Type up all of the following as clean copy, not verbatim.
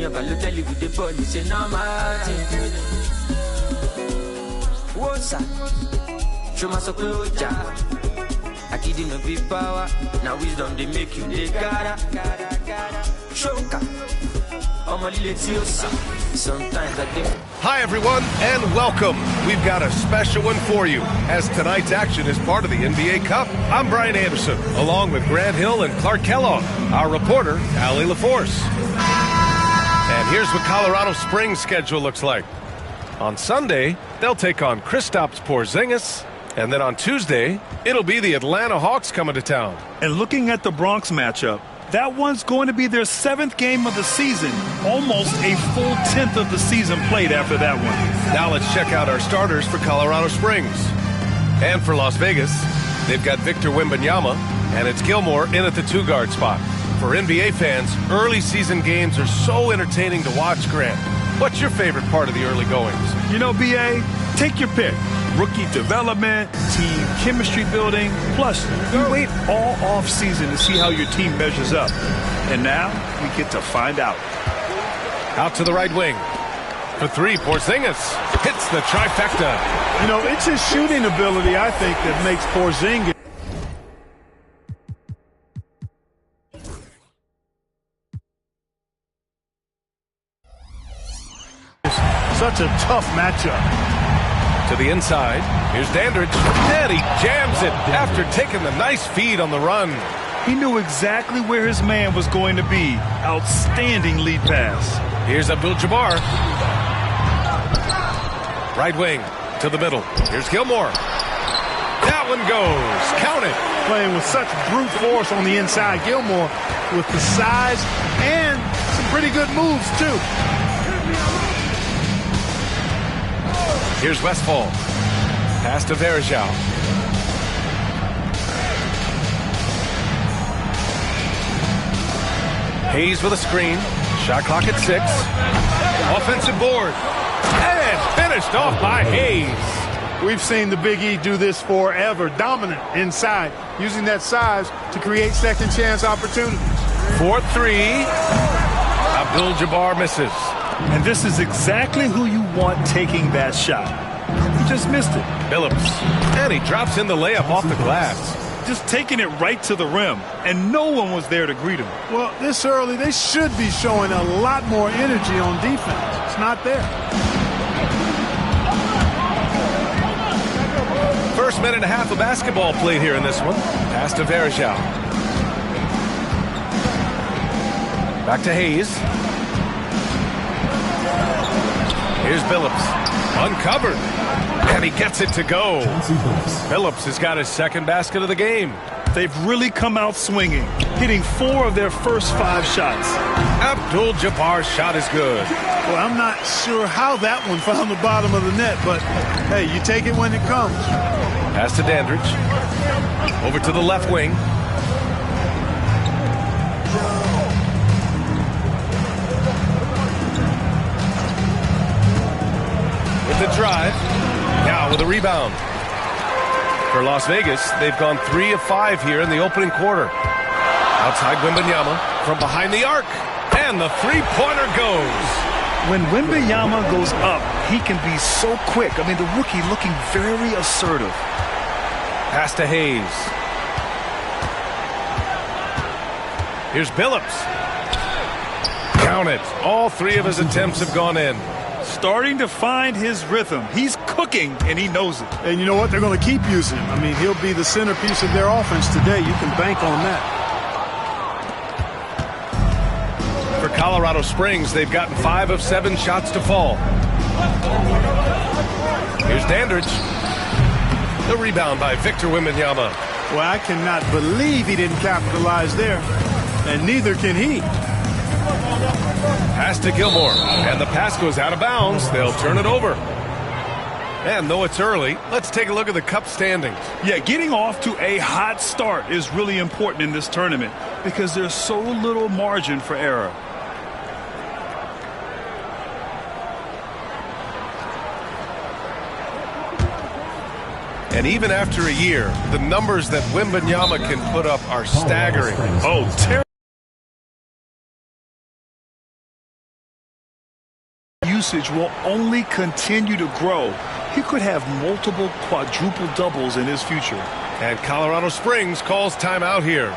your value, tell you with the ball, it's a normal thing. What's up? Show my support, I give you no big power. Now wisdom, they make you the cara. Shoka. Sometimes I think. Hi, everyone, and welcome. We've got a special one for you, as tonight's action is part of the NBA Cup. I'm Brian Anderson, along with Grant Hill and Clark Kellogg, our reporter, Allie LaForce. And here's what Colorado Springs' schedule looks like. On Sunday, they'll take on Kristaps Porzingis, and then on Tuesday, it'll be the Atlanta Hawks coming to town. And looking at the Bronx matchup, that one's going to be their 7th game of the season. Almost a full 10th of the season played after that one. Now let's check out our starters for Colorado Springs. And for Las Vegas, they've got Victor Wembanyama, and it's Gilmore in at the 2-guard spot. For NBA fans, early season games are so entertaining to watch, Grant. What's your favorite part of the early goings? You know, B.A., take your pick. Rookie development, team chemistry building, plus you wait all off-season to see how your team measures up. And now we get to find out. Out to the right wing. For 3, Porzingis hits the trifecta. You know, it's his shooting ability, I think, that makes Porzingis such a tough matchup. To the inside, here's Dandridge, and he jams it after taking the nice feed on the run. He knew exactly where his man was going to be. Outstanding lead pass. Here's Abdul-Jabbar. Right wing to the middle. Here's Gilmore. That one goes. Count it. Playing with such brute force on the inside. Gilmore with the size and some pretty good moves, too. Here's Westfall. Pass to Verjao. Hayes with a screen. Shot clock at 6. Offensive board. And finished off by Hayes. We've seen the Big E do this forever. Dominant inside, using that size to create second chance opportunities. 4-3. Abdul-Jabbar misses. And this is exactly who you want taking that shot. He just missed it. Phillips. And he drops in the layup off the glass. Just taking it right to the rim. And no one was there to greet him. Well, this early, they should be showing a lot more energy on defense. It's not there. First minute and a half of basketball played here in this one. Pass to Verjao. Back to Hayes. Here's Phillips. Uncovered. And he gets it to go. Phillips has got his second basket of the game. They've really come out swinging, hitting 4 of their first 5 shots. Abdul-Jabbar's shot is good. Well, I'm not sure how that one found the bottom of the net, but hey, you take it when it comes. Pass to Dandridge. Over to the left wing. With the drive. Now with a rebound. For Las Vegas, they've gone 3 of 5 here in the opening quarter. Outside Wembanyama from behind the arc. And the three-pointer goes. When Wembanyama goes up, he can be so quick. I mean, the rookie looking very assertive. Pass to Hayes. Here's Phillips. Count it. All 3 of his attempts have gone in. Starting to find his rhythm. He's cooking, and he knows it. And you know what? They're going to keep using him. I mean, he'll be the centerpiece of their offense today. You can bank on that. For Colorado Springs, they've gotten 5 of 7 shots to fall. Here's Dandridge. The rebound by Victor Wembanyama. Well, I cannot believe he didn't capitalize there. And neither can he. Pass to Gilmore. And the pass goes out of bounds. They'll turn it over. And though it's early, let's take a look at the Cup standings. Yeah, getting off to a hot start is really important in this tournament because there's so little margin for error. And even after a year, the numbers that Wembanyama can put up are staggering. Oh, terrible. usage will only continue to grow. He could have multiple quadruple doubles in his future. And Colorado Springs calls timeout here.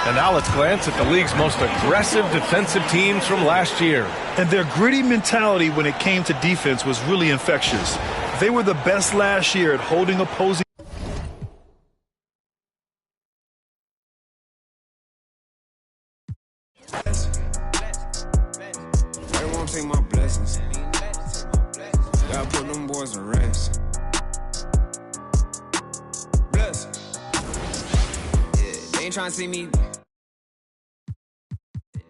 And now let's glance at the league's most aggressive defensive teams from last year. And their gritty mentality when it came to defense was really infectious. They were the best last year at holding opposing. They won't take my blessings. Gotta put them boys to rest. Bless. Yeah, they ain't trying to see me.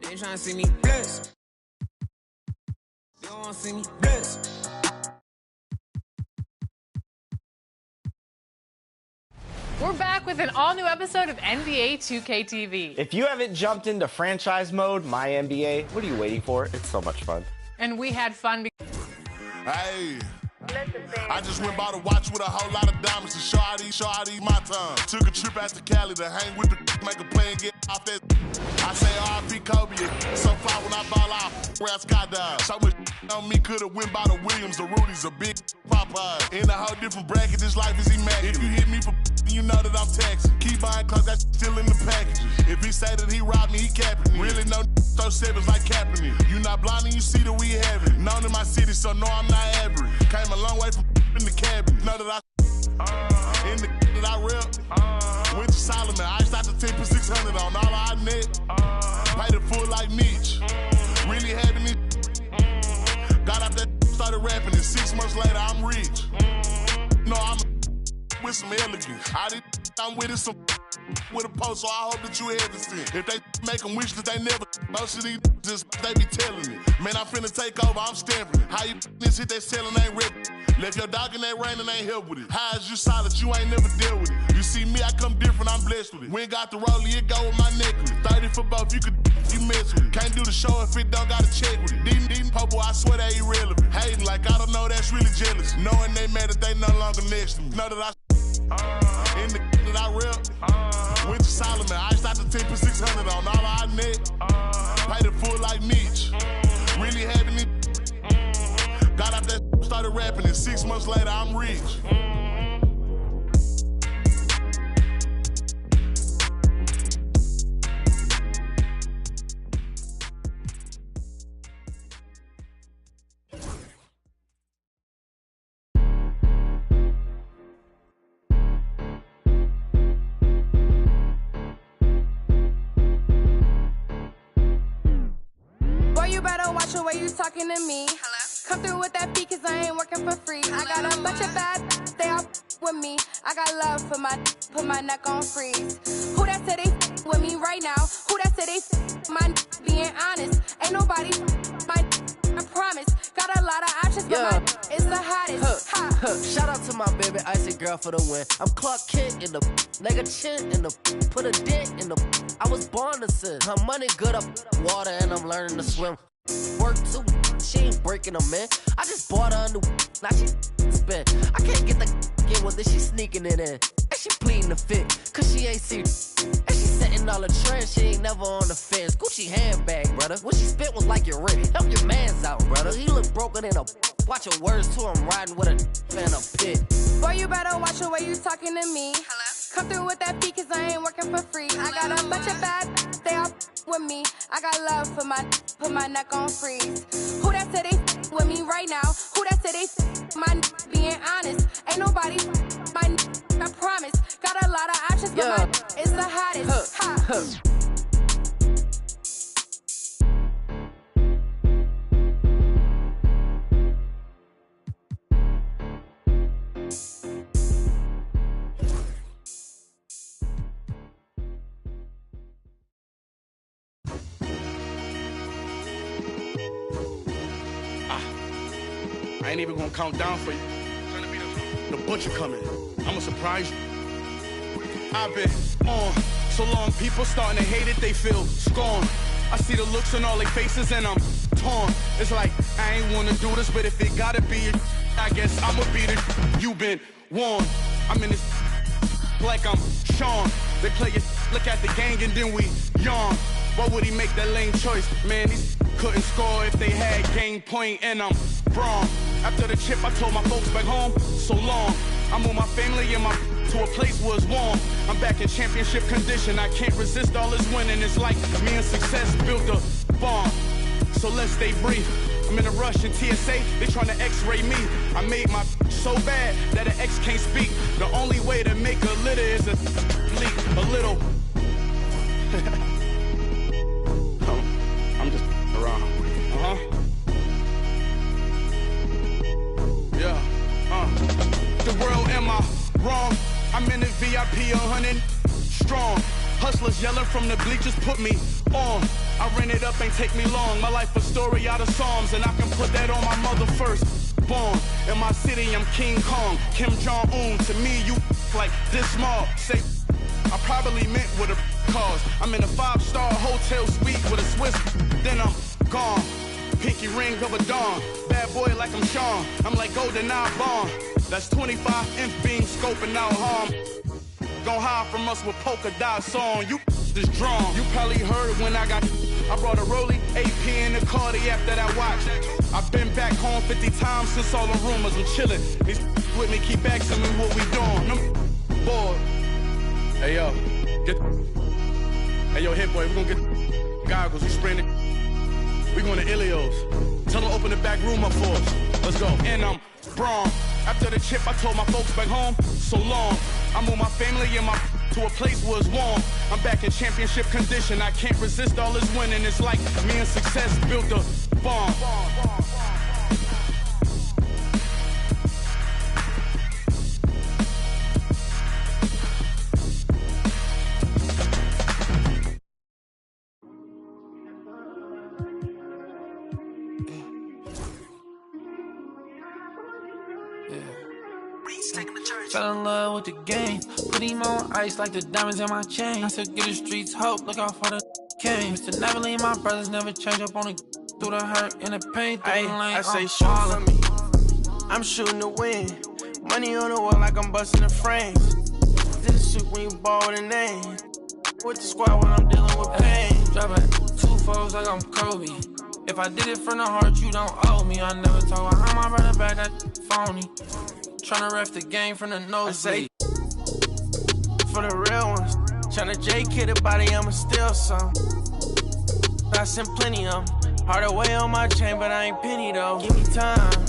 They ain't trying to see me blessed. They don't want to see me blessed. We're back with an all-new episode of NBA 2K TV. If you haven't jumped into franchise mode, my NBA, what are you waiting for? It's so much fun. And we had fun because Hey. I just went by the watch with a whole lot of diamonds to show how these my time. Took a trip out to Cali to hang with the make a play and get off that. I say R.I.P. Kobe, so fly when I ball out, where I skydive. So much on me could've went by the Williams, the Rudy's, a big Popeye. In a whole different bracket, this life is immaculate. If you hit me for you know that I'm taxing. Keep buying cause that's still in the packages. If he say that he robbed me, he capping me. Really no throw sevens like Kaepernick. You not blind and you see that we have it. Known in my city, so no, I'm not average. Came a long way from in the cabinet. Know that I in the that I rep. Went to Solomon, I out the 10 for 600 on all I net. Paid it full like Mitch. Really having it. Got out that started rapping and 6 months later I'm rich. No, I'm with some elegance. I'm with it some with a post, so I hope that you hesitant. If they make them wish that they never, most of these just they be telling me. Man, I'm finna take over, I'm stamping it. How you this hit that selling ain't rip. Left your dog in that rain and ain't help with it. How is you solid, you ain't never dealt with it. You see me, I come different, I'm blessed with it. We ain't got the rollie, it go with my necklace. 30 for both, you mess with it. Can't do the show if it don't gotta check with it. Dean Popo, I swear they irrelevant. Hating like I don't know, that's really jealous. Knowing they mad that they no longer next to me. Know that in the that I rep. Went to Solomon, I out the 10 for 600 on all I net. Paid it full like Mitch. Really having it. Got out that started rapping and 6 months later I'm rich. The way you talking to me. Hello? Come through with that beat cause I ain't working for free. Hello? I got a bunch of bad they all with me. I got love for put my neck on freeze. Who that said they with me right now? Who that said they my being honest? Ain't nobody I promise. Got a lot of options, but my is the hottest. Shout out to my baby icy girl for the win. I'm Clark Kent in the nigga chin in the put a dent in the I was born to sin. Her money good up water and I'm learning to swim. Work too, she ain't breaking them, man. I just bought her a new, now she spent. I can't get with it, she sneaking it in. And she pleading the fit, cause she ain't serious. And she setting all the trends, she ain't never on the fence. Gucci handbag, brother. What she spent was like your rent. Help your mans out, brother. He look broken in a watch your words too, I'm riding with a fan of pit. Boy, you better watch the way you talking to me. Hello? Come through with that beat cause I ain't working for free. Hello? I got a bunch of bad they all with me. I got love for put my neck on freeze. Who that said they with me right now? Who that said they my being honest? Ain't nobody I promise. Got a lot of options, but my is the hottest. I ain't even gonna count down for you. The butcher coming. I'ma surprise you. I've been on so long, people starting to hate it, they feel scorn. I see the looks on all their faces and I'm torn. It's like, I ain't wanna do this, but if it gotta be it, I guess I'ma beat it. You been warned. I'm in this like I'm Sean. They play it, look at the gang and then we yawn. Why would he make that lame choice? Man, these couldn't score if they had game point and I'm wrong. After the chip, I told my folks back home, so long. I moved my family and my to a place where it's warm. I'm back in championship condition. I can't resist all this winning. It's like me and success built a bond. So let's stay brief. I'm in a rush in TSA, they trying to x-ray me. I made my so bad that an ex can't speak. The only way to make a litter is a leak, a little. I'm just around. The world, am I wrong? I'm in the VIP 100 strong. Hustlers yelling from the bleachers put me on. I ran it up, ain't take me long. My life a story out of Psalms, and I can put that on my mother first. Born in my city, I'm King Kong, Kim Jong-un. To me, you like this small. Say, I probably meant with a cause. I'm in a 5-star hotel suite with a Swiss, then I'm gone. pinky ring of a dawn. Bad boy like I'm Sean, I'm like Golden Eye Bond. That's 25 inch beam scoping out harm. Gon' hide from us with polka dots on. You is drawn. You probably heard when I brought a Rollie, AP in the Cardiac that I watched. I've been back home 50 times since all the rumors were chillin'. These with me keep asking me what we doing. I'm bored. Hey yo, hey yo, hit boy, we gon' get goggles. We spraying it. We going to Ilios. Tell them open the back room up for us. Let's go. And I'm Braun. After the chip, I told my folks back home, so long. I moved my family and my to a place where it's warm. I'm back in championship condition. I can't resist all this winning. It's like me and success built a bomb. Fell in love with the game, put him on ice like the diamonds in my chain. I said get the streets hope, look out for the cane. Mr. Never leave my brothers, never change up on the through the hurt and the pain. I say shoot for me, I'm shooting to win. Money on the wall like I'm busting the frames. Did a shoot when you ball with a name. With the squad when I'm dealing with pain. Dropping 2 foes like I'm Kobe. If I did it from the heart, you don't owe me. I never talk behind my brother back, that phony. Tryna ref the game from the nosebleed. For the real ones, tryna J-kid a body, I'ma steal some. I sent plenty of them. Hard away on my chain, but I ain't penny though. Give me time,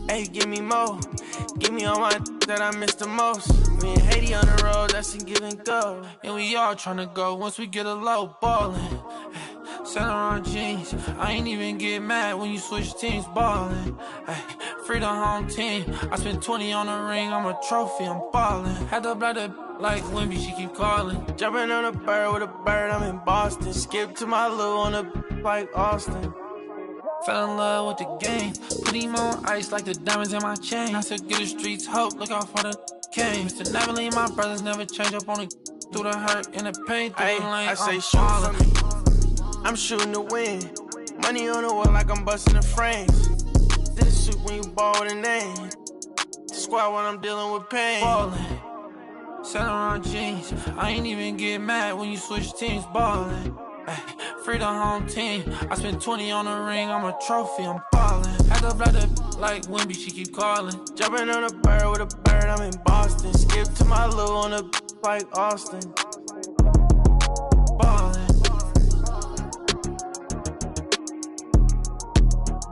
hey, give me more. Give me all my that I miss the most. Me and Haiti on the road, that's in give and go. And we all tryna go once we get a low ballin'. Saint Laurent jeans, I ain't even get mad when you switch teams ballin'. Ay, free the home team, I spent 20 on the ring, I'm a trophy, I'm ballin'. Had to blood it like Wimby, she keep calling. Jumping on a bird with a bird, I'm in Boston. Skip to my loo on a like Austin. Fell in love with the game, put him on ice like the diamonds in my chain. I said get the streets hope, look out for the cane. Mr. Never leave my brothers, never change up on the through the hurt and the pain. I say shoot for me, I'm shooting to win. Money on the wall like I'm busting the frames. Did a shoot when you ball with a name. The squad when I'm dealing with pain. Ballin', Saint Laurent jeans, I ain't even get mad when you switch teams ballin'. Ay, free the home team, I spent 20 on the ring, I'm a trophy, I'm ballin'. Had to blood it like Wimby, she keep calling. Jumping on a bird with a bird, I'm in Boston. Skip to my loo on a like Austin. Ballin'.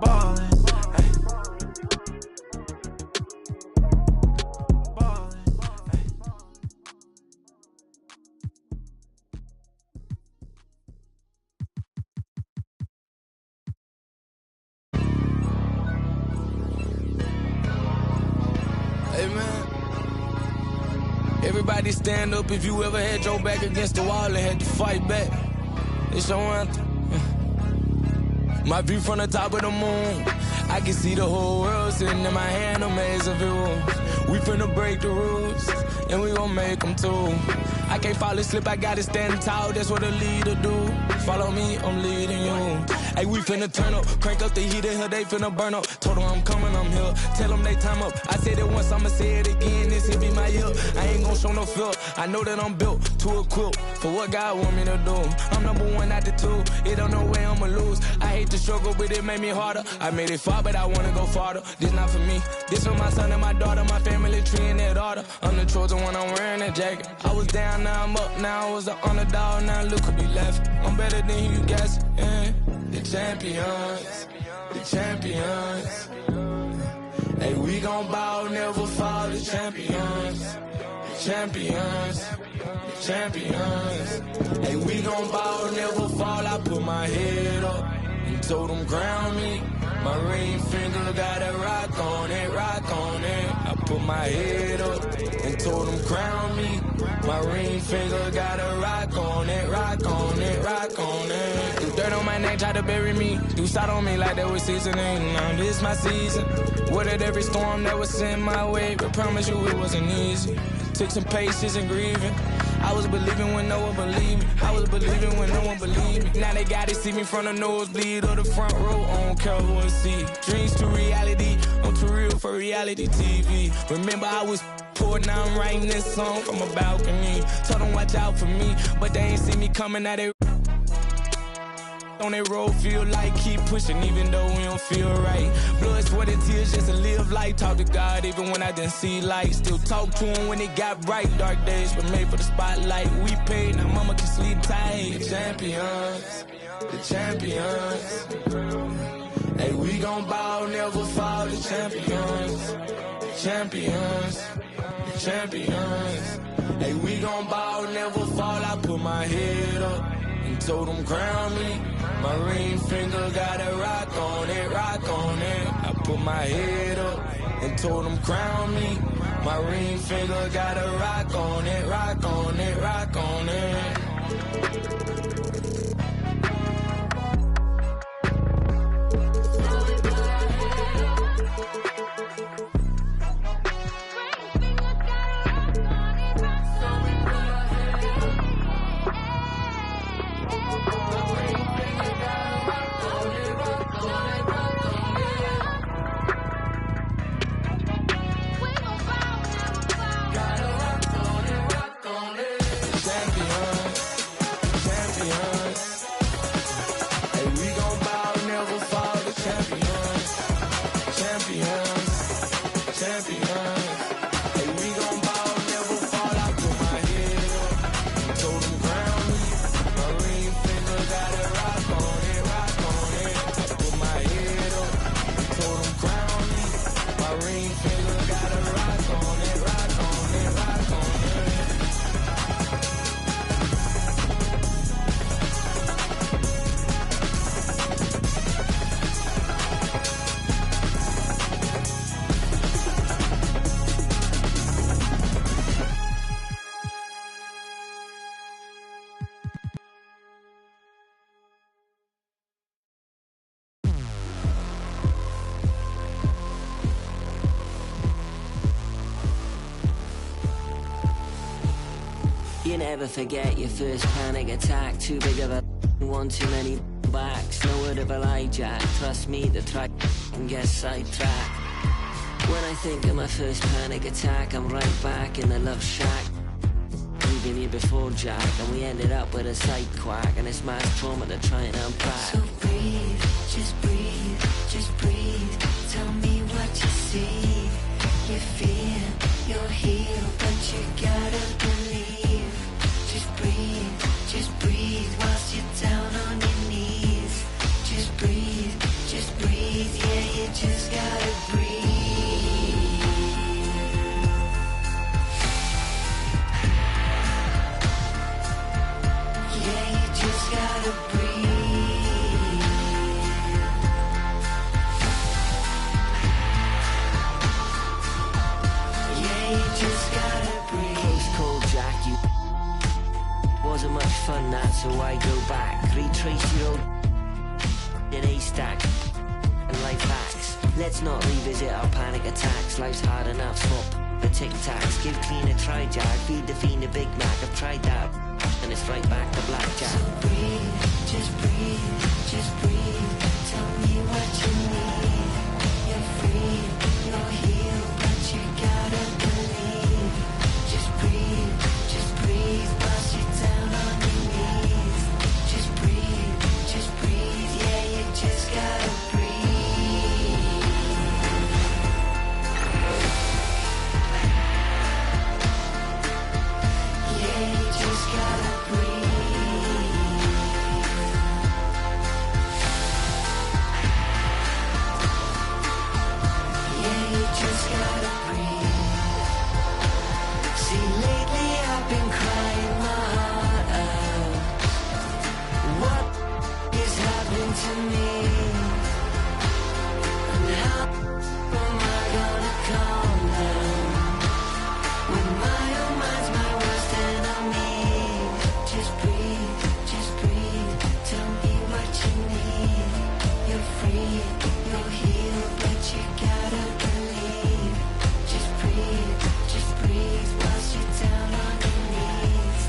Ballin', ay. Ballin', ay. Hey man, everybody stand up if you ever had your back against the wall and had to fight back. It's your anthem. My view from the top of the moon, I can see the whole world sitting in my hand, a maze of rules. We finna break the rules, and we gon' make them too. I can't fall asleep, I gotta stand tall, that's what a leader do. Follow me, I'm leading you. Hey, we finna turn up, crank up the heat in here, they finna burn up. Told them I'm coming, I'm here, tell them they time up. I said it once, I'ma say it again, this here be my year. I ain't gon' show no fear, I know that I'm built to equip for what God want me to do. I'm number 1 out the 2, it don't know where I'ma lose. I hate the struggle, but it made me harder. I made it far, but I wanna go farther. This not for me, this for my son and my daughter, my family tree and that order. I'm the chosen one, I'm wearing that jacket. I was down, now I'm up, now I was the underdog, now look who be left. I'm better than you guys, yeah. The champions, the champions. Hey, we gon' bow, never fall, the champions. The champions, the champions. Hey, we gon' bow, never fall, I put my head up and told them ground me. My ring finger got a rock on it, rock on it. I put my head up and told them crown me. My ring finger got a rock on it, rock on it, rock on it. Do dirt on my neck, try to bury me. Do side on me like that was seasoning. Now this my season. Weathered every storm that was sent my way, but promise you it wasn't easy. Took some patience and grieving. I was believing when no one believed me. I was believing when no one believed me. Now they gotta see me from the nosebleed or the front row. I don't care who I see. Dreams to reality, I'm too real for reality TV. Remember I was poor, now I'm writing this song from a balcony. Told them watch out for me, but they ain't see me coming at it. On that road, feel like keep pushing even though we don't feel right. Blood, sweat, and tears just to live life. Talk to God even when I didn't see light. Still talk to him when it got bright. Dark days were made for the spotlight. We paid, now mama can sleep tight. The champions, the champions. Hey, we gon' ball, never fall. The champions, the champions, the champions. Hey, we gon' ball, never fall. I put my head up and told them crown me. My ring finger got a rock on it, rock on it. I put my head up and told them crown me. My ring finger got a rock on it, rock on it, rock on it. You never forget your first panic attack. Too big of a one, too many backs. No word of a lie, Jack. Trust me, the track can get sidetracked. When I think of my first panic attack, I'm right back in the love shack. We've been here before, Jack, and we ended up with a side quack. And it's mass trauma to try and unpack. So breathe, just breathe, just breathe. Tell me what you see. You feel you're healed, but you gotta believe. Just breathe whilst you're down on your knees. Just breathe, yeah, you just gotta breathe. Yeah, you just gotta breathe. Yeah, you just gotta breathe. Close call, Jack, you wasn't much fun, that, so I go back. Retrace your old in a stack and life hacks. Let's not revisit our panic attacks. Life's hard enough, swap the tic-tacs. Give clean a try, Jack. Feed the fiend a Big Mac. I've tried that, and it's right back to blackjack. So breathe, just breathe, just breathe. Tell me what you need. You're free, you're healed, but you gotta believe. Just breathe, whilst you're down on your knees. Just breathe, yeah, you just gotta breathe. Yeah, you just gotta breathe. Yeah, you just gotta breathe. See, lately I've been crying my heart out. What is happening to me? And how am I gonna calm down when my own mind's my worst enemy? Just breathe, tell me what you need. You're free, you're healed, but you gotta believe. Just breathe whilst you're down on your knees.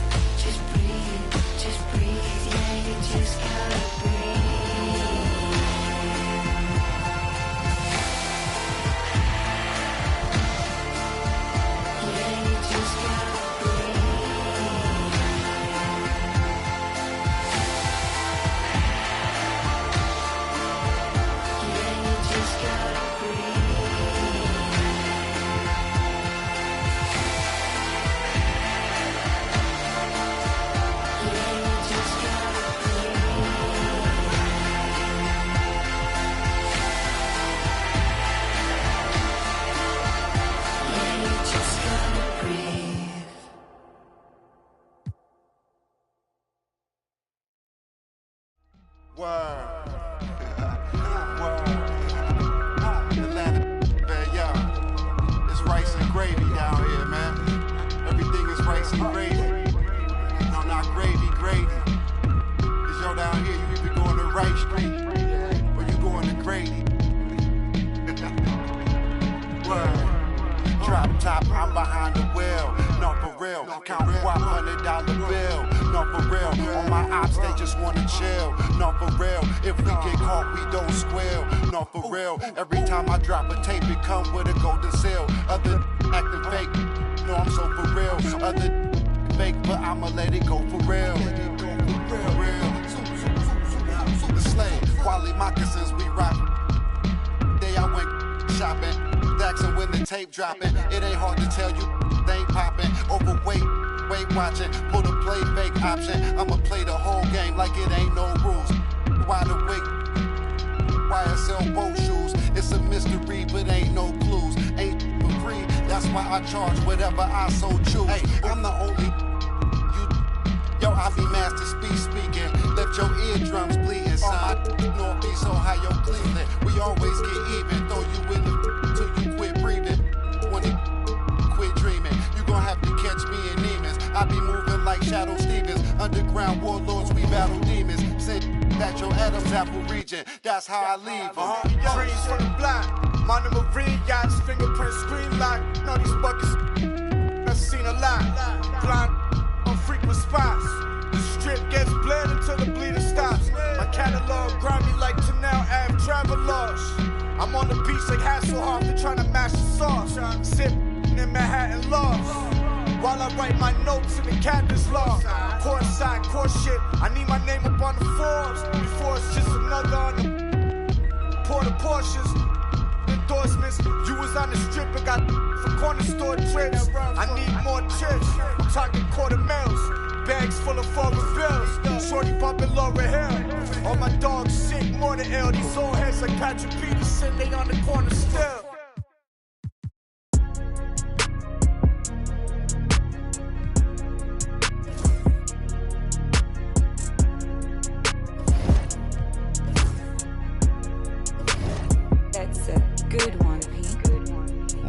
count guap, $100 bill. No, for real, on my ops, they just wanna chill. No, for real, if we get caught, we don't squeal. No, for real, every time I drop a tape, it come with a golden seal. Other acting fake, no, I'm so for real. Other fake, but I'ma let it go for real. For real. The slave, quality moccasins, we rock. Day I went shopping, Daxon when the tape dropping. It ain't hard to tell you, they ain't popping. Overweight, weight watching, pull the play fake option. I'ma play the whole game like it ain't no rules. Wide awake, YSL boat shoes. It's a mystery, but ain't no clues. Ain't for free, that's why I charge whatever I so choose. Hey, I'm the only yo, I be master speaking. Left your eardrums bleeding, son. Northeast Ohio, Cleveland. We always get even. Throw you in the till you quit breathing. When it quit dreaming, you gon' have to catch me in demons. I be moving like Shadow Stevens. Underground warlords, we battle demons. Send that your Adam's apple region. That's how I leave. Trees from the block. Monomer Reed got his fingerprint screen lock. Know these buckets, I've seen a lot. Blind on frequent spots. The strip gets bled until the bleeding stops. My catalog grimy like Chanel Ave travelers. I'm on the beach like Hasselhoff, they're trying to mash the sauce. Sip in Manhattan lost. While I write my notes in the captain's log. Court side, court shit. I need my name up on the Forbes. Before it's just another on the Porter Porsches. Endorsements. You was on the strip and got for corner store trips. I need more trips. I'm talking quarter mils. Bags full of foreign bills. Shorty bumping Laura Hill. All my dogs sick, more than ill. These old heads like Patrick Peterson, they on the corner still. That's a good one, Pete.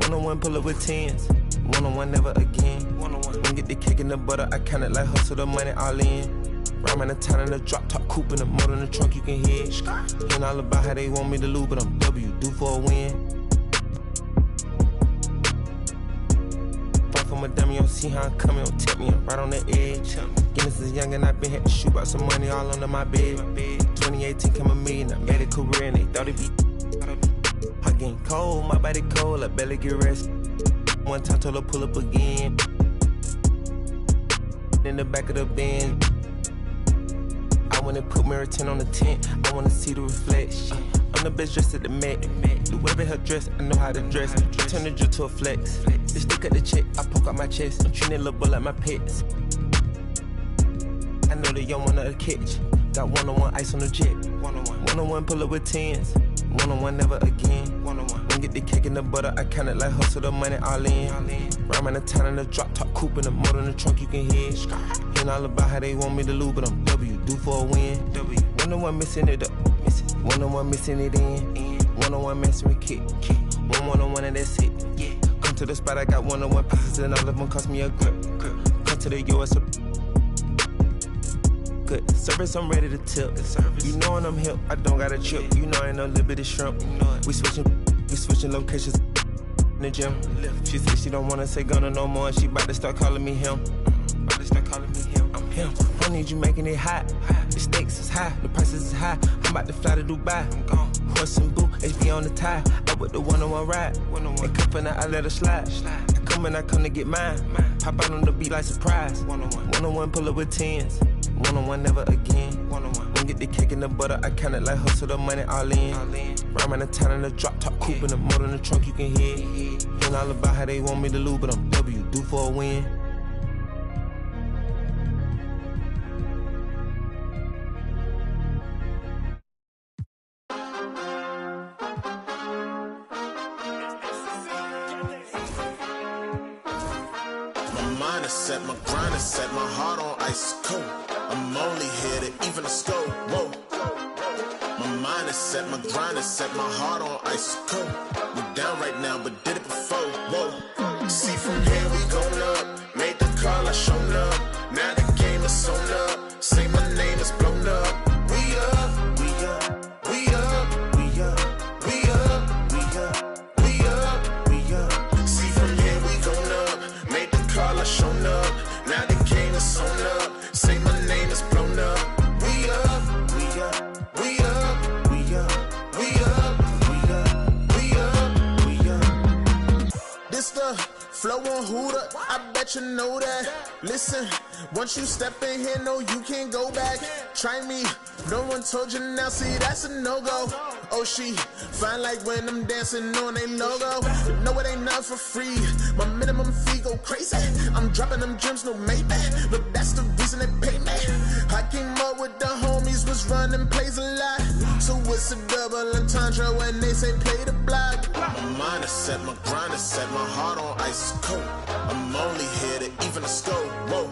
One-on-one pull up with tens. One-on-one never again. One-on-one. When get the cake in the butter, I count it like hustle the money all in. Rhyme in the town in the drop top coupe in the motor in the trunk you can hear. Hearing all about how they want me to lose, but I'm W, due for a win. Fight from a dummy, you don't see how I'm coming, don't tip me, I'm right on the edge. Guinness is young and I been had to shoot out some money all under my bed. 2018 came a million, I made a career and they thought it'd be. I'm getting cold, my body cold, I barely get rest. One time told her pull up again. In the back of the Benz. I wanna put mirror 10 on the tent. I wanna see the reflection. I'm the best dressed at the Met. Do whatever her dress, I know how to dress. Turn the drill to a flex. Bitch, stick at the check, I poke out my chest. I'm treating little boy like my pets. I know they young one of the catch. Got one-on-one ice on the jet. One-on-one pull up with tens. One-on-one never again. One-on-one. When get the cake in the butter, I count it like hustle the money all in. Rhyme in the town in the drop top coupe in the motor in the trunk you can hear. Hearing all about how they want me to lose, but I'm W, due for a win. One-on-one missing it up. One-on-one missing it in. One-on-one messing with kick. One-on-one and that's it. Come to the spot, I got one-on-one pieces and all of them cost me a grip. Come to the US. Good service, I'm ready to tip. You know when I'm hip, I don't got a chip. You know I ain't no little bit of shrimp. We switching locations in the gym. She said she don't wanna say Gunna no more. She about to start calling me him. I'm him. I need you making it hot. The stakes is high, the prices is high. I'm about to fly to Dubai. I'm gone. Horse and boo, HB on the tie. I with the one-on-one ride. And cuffin' I let her slide. I come and I come to get mine. Pop out on the beat like surprise. One-on-one pull up with tens. One-on-one never again. One-on-one. When get the cake in the butter, I count it like hustle the money all in. Rhyme in the town in the drop top coupe in the motor in the trunk you can hear. Hearing all about how they want me to lose, but I'm W, due for a win. Set my grind is set, my heart on ice cold. I'm only here to even the scope. Whoa. My mind is set, my grind is set, my heart on ice cold. We down right now, but did it before. Whoa. See from here we going up. Made the call, I shown up. Now the game is sewn up. Say my name is blown up. We up, we up, we up, we up, we up, we up, we up, we up. See from here we going up. Made the call, I shown up. Flow on Hooter, I bet you know that. Listen, once you step in here, no, you can't go back. Try me, no one told you now, see, that's a no-go. Oh, she fine like when I'm dancing on a logo. No, it ain't not for free. My minimum fee go crazy. I'm dropping them gems, no maybe. But that's the reason they pay me. I came up with the homies, was running plays a lot. So it's a double entendre when they say play the block. My mind is set, my grind is set, my heart on ice cold. I'm only here to even a scope. Whoa.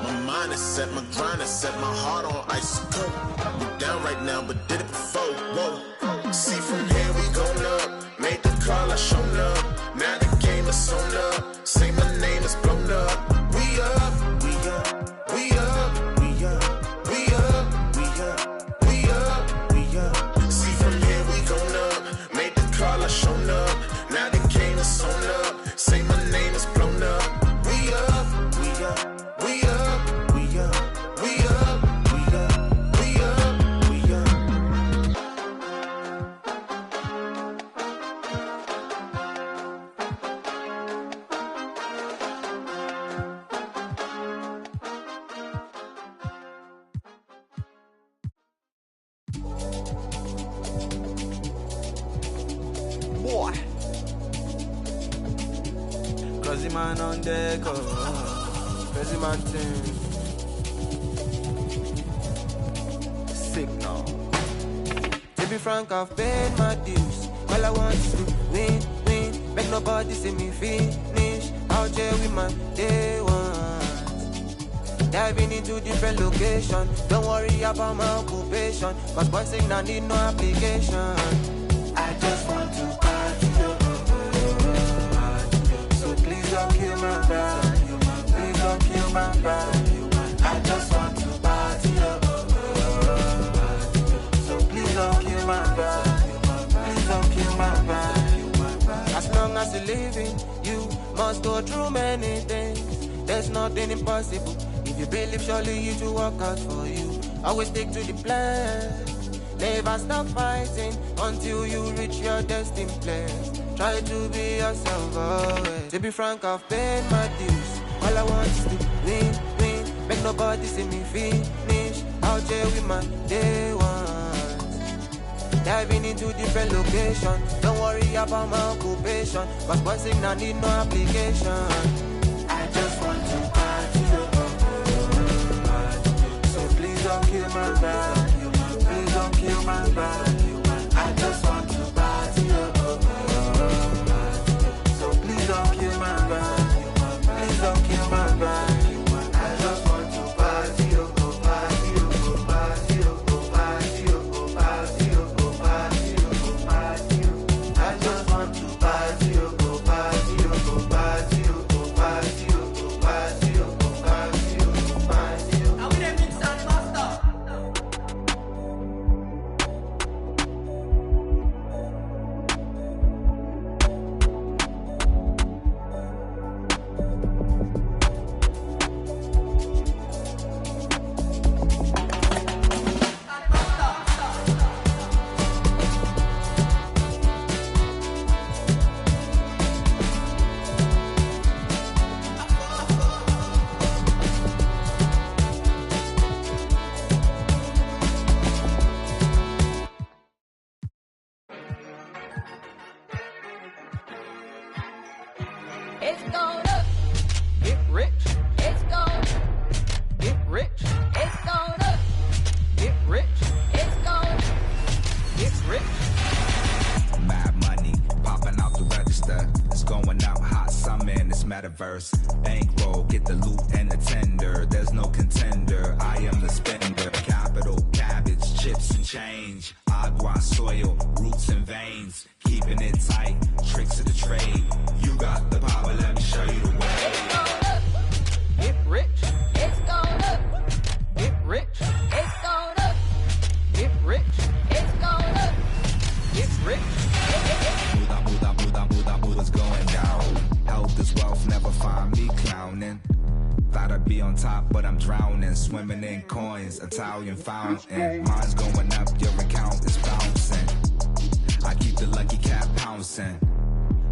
My mind is set, my grind is set, my heart on ice cold. We down right now, but did it before. Whoa. See from here we gon' up. Made the call, I shown up. Now the game is sewn up. Say my name is blown up. We up, we up, we up, we up, we up, we up, we up, we up. See from here we gon' up. Made the call, I shown up. Now the game is sewn up. Say my name is blown up. We up, we up, we up, we up, we up, we up, we up, we up. Boy. Crazy man on deck, crazy man thing. Signal. To be frank, I've paid my dues. All I want is to win, win. Make nobody see me finish. Out here with my day ones. Diving into different locations. Don't worry about my occupation. Cause boy signal need no application. I just want to party. So please don't kill my vibe. Please don't kill my vibe. I just want to party. So please don't kill my vibe. Please don't kill my vibe. As long as you're living, you must go through many things. There's nothing impossible. If you believe, surely it will work out for you. Always stick to the plan. Never stop fighting until you reach your destined place. Try to be yourself always. To be frank, I've paid my dues. All I want is to win, win. Make nobody see me finish. Out here with my day ones. Diving into different locations. Don't worry about my occupation. Cause boy signal need no application. I just want to party. So please don't kill my vibe. Please don't kill my vibe. I just want to party. So please don't kill my vibe. Please don't kill my vibe. I just want to party. Go party. Go party. Go party. Go party. Go party. Go party. I just want to party. Go party. Go party. Go party. Go party. Go party. Go party. Are we the mix and master? It's gonna get rich. It's gonna Get rich. It's gonna Get rich. It's gonna Get rich. Mad money popping out the register. It's going out hot summer in this metaverse. Bankroll, get the loot and the tender. There's no contender. I am the spender. Capital, cabbage, chips and change. Agua, soil, roots and veins. Keeping it tight. Tricks of the trade. You got the power. Let me show you the way. Get rich. It's gonna Get rich. It's gonna Get rich. It's gonna Get rich. What's going down? Health is wealth, never find me clowning. Thought I'd be on top, but I'm drowning. Swimming in coins, Italian fountain. Mine's going up, your account is bouncing. I keep the lucky cat pouncing.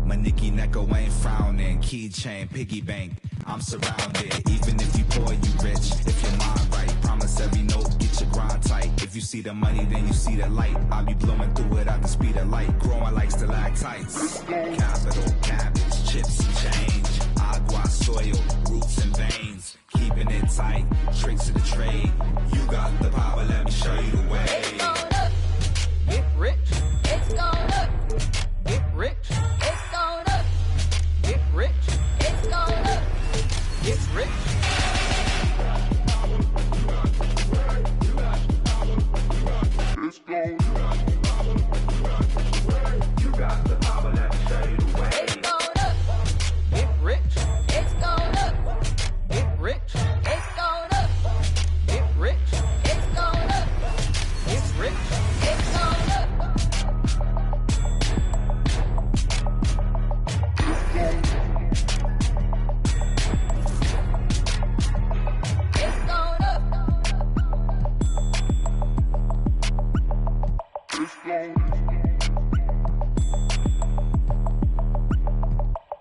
My Nicky Necko ain't frowning. Keychain, piggy bank, I'm surrounded. Even if you poor, you rich. If your mind right, promise every note, get your grind tight. If you see the money, then you see the light. I'll be blowing through it at the speed of light. Growing like stalactites. Capital, cabbage, chips and change. Agua, soil, roots and veins. Keeping it tight, tricks of the trade. You got the power, let me show you the way. It's going up. Get rich. It's going up. Get rich. It's going up. Get rich. It's going up. Get rich. It's going up. You got the power, let me show you the way. It's going up. Get rich. It's going up. Get rich. It's going up. Get rich. It's going up. Get rich. It's going up. It's going up. It's going up.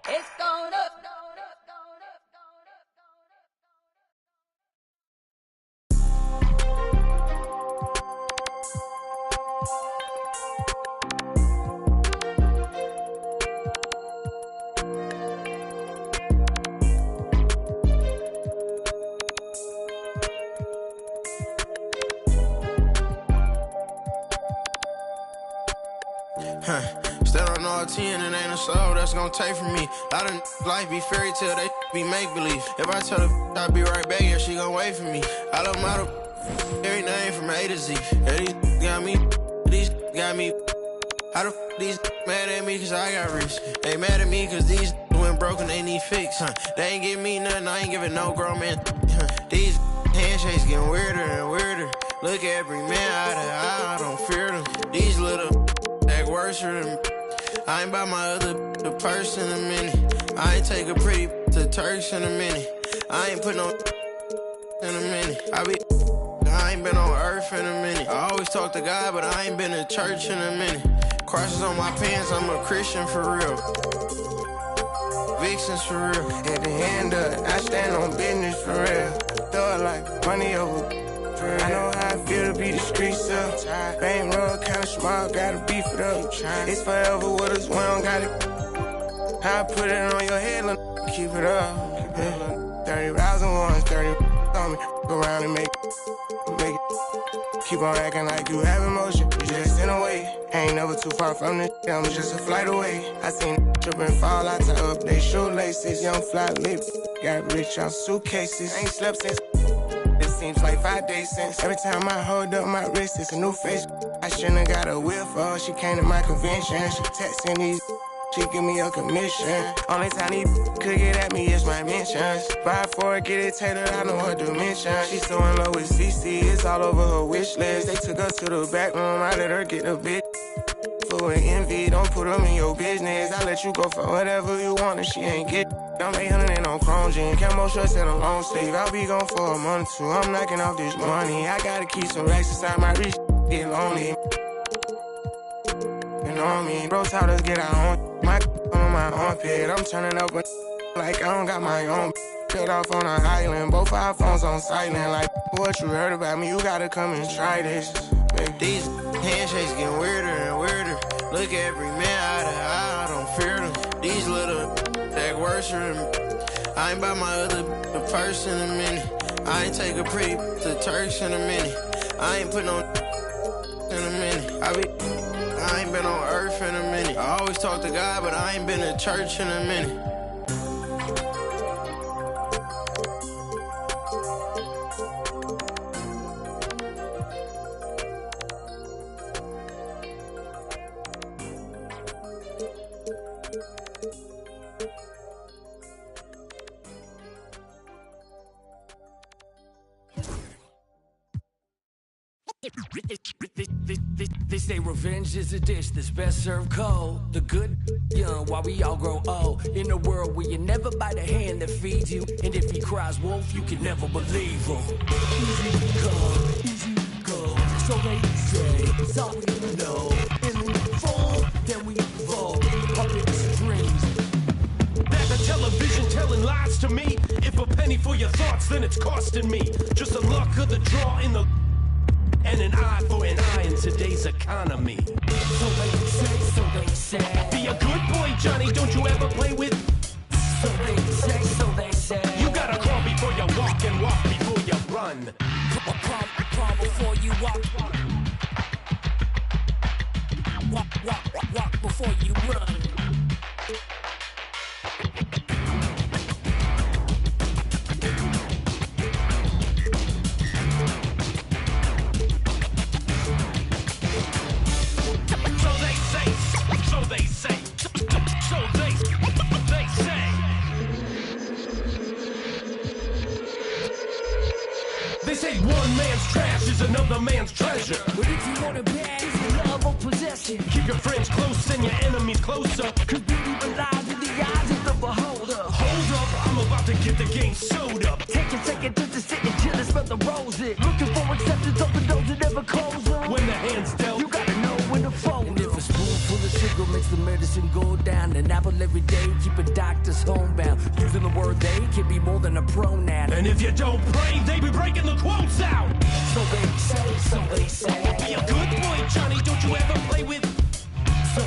It's going up. Still don't know a 10, it ain't a soul that's gonna take from me. Lot of life be fairy tale, they be make believe. If I tell her I'll be right back, yeah, she gon' wait for me. I love model, every name from A to Z. Yeah, these got me, these got me. How the these mad at me cause I got rich? They mad at me cause these went broken, they need fix. They ain't give me nothing, I ain't giving no grown man. These handshakes getting weirder and weirder. Look at every man eye to eye, I don't fear them. These little act worse than I ain't by my other the purse in a minute. I ain't take a pretty to Turks in a minute. I ain't put no in a minute. I ain't been on earth in a minute. I always talk to God, but I ain't been to church in a minute. Crosses on my pants, I'm a Christian for real. Vixens for real. At the end of it, I stand on business for real. Throw it like money over. I know how I feel to be the streets up. Bankroll kinda small, gotta beef it up. It's forever with us, we don't got it. I put it on your head, keep it up. 30,000 ones, 30 on me. Go around and make it. Keep on acting like you have emotion. You just in a way. Ain't never too far from this. I'm just a flight away. I seen trip and fall, I tie up they shoelaces. Young fly lip, got rich on suitcases. Ain't slept since. Seems like 5 days since. Every time I hold up my wrist, it's a new face. I shouldn't got a whip for her. She came to my convention. She texting these. She give me a commission. Only time these could get at me is my mentions. Buy for it, get it tailored, I know her dimension. She's so in love with CC, it's all over her wish list. They took her to the back room, I let her get a bit. Full of envy, don't put them in your business. I let you go for whatever you want and she ain't get. I'm 800 and on chrome jean, camo shorts and a long sleeve. I'll be gone for a month or two, I'm knocking off this money. I gotta keep some racks inside my reach, get lonely. You know what I mean? Bro taught us get our own. My on my armpit, I'm turning up like I don't got my own. Cut off on an island, both our phones on silent. Like what you heard about me, you gotta come and try this. Baby. These handshakes getting weirder and weirder. Look at every man eye to eye, I don't fear them. These little act worse than I ain't by my other the purse in a minute. I ain't take a pretty to Turks in a minute. I ain't put no in a minute. I ain't been on earth in a minute. I always talk to God, but I ain't been to church in a minute. They say revenge is a dish that's best served cold. The good young while we all grow old. In a world where you never bite a hand that feeds you. And if he cries wolf, you can never believe him. Easy go. So they say, it's all we know. In the fall, then we evolve. Puppet strings, it's costing me. Just the luck of the draw in the and an eye for an eye in today's economy. So they say. Be a good boy, Johnny, don't you ever play with. So they say. You gotta crawl before you walk and walk before you run. Crawl before you walk. Walk before you run. They say one man's trash is another man's treasure. But if you want it bad, it's the love of possession. Keep your friends close and your enemies closer. Cause beauty relies in the eyes of the beholder. Hold up, I'm about to get the game sewed up. Take a second just to sit and chill and smell the roses. Looking for acceptance, open doors that never close them. When the hand's dealt, you gotta know when to fold. And if a spoonful of sugar makes the medicine go down, an apple every day, keep a doctor's homebound. Using the word they can be more than a pronoun. And if you don't pray, they be breaking the quotes out. So they say, so they say. Be a good boy, Johnny, don't you ever play with. So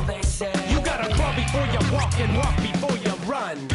they say. You gotta crawl before you walk and walk before you run.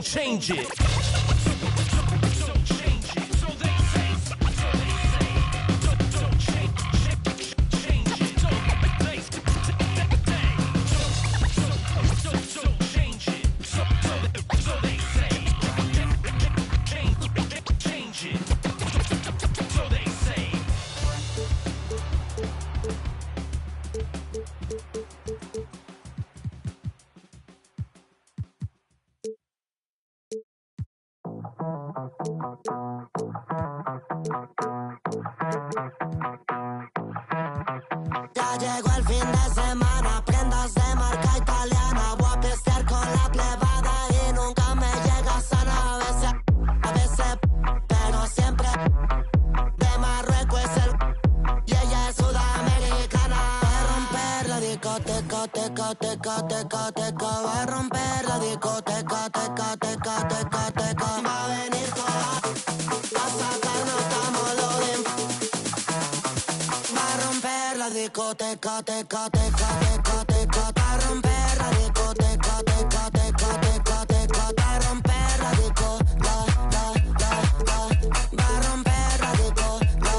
Change it. Ya llegó el fin de semana, prendas de marca italiana. Voy a pistear con la plebada y nunca me llega sana. A veces, pero siempre. De Marruecos es el y ella es sudamericana. Va a romper la discoteca, teca, teca, teca, teca. Va a romper la discoteca, teca, teca, teca, teca. Va a venir toda a sacarnos tamolodín. Va a romper la discoteca, teca, teca, teca, teca. Va a romper la discoteca, teca, teca, teca, teca. Va a romper la disco, la. Va a romper la disco, la.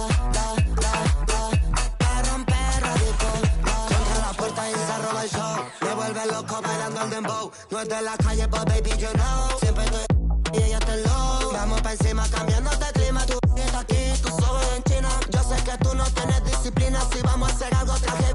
Va a romper la disco, la. Contra la puerta y se roba el show. Me vuelve loco bailando el dembow. No es de la calle, but baby, you know. Siempre estoy y ella te low. Vamos pa' encima cambiándote el clima. Tú estás aquí, tú solo en China. Yo sé que tú no tienes disciplina. Si vamos a hacer algo, traje.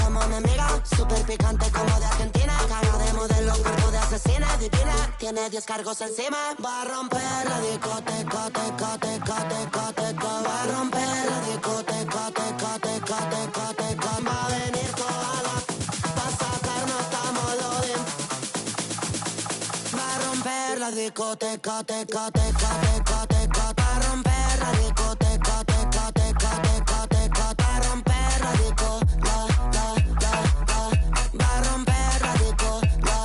Como me mira, súper picante como de Argentina. Cara de modelo, cuerpo de asesina, divina. Tiene 10 cargos encima. Va a romper la discoteca, teca, teca, teca, teca. Va a romper la discoteca, teca, teca, teca, teca. Va a venir toda la pa' sacarnos tamolodín. Va a romper la discoteca, teca, teca, teca, teca. Va a romper la discoteca, teca, teca, teca, teca. Va a romper la disco, la. Va a romper la disco, la.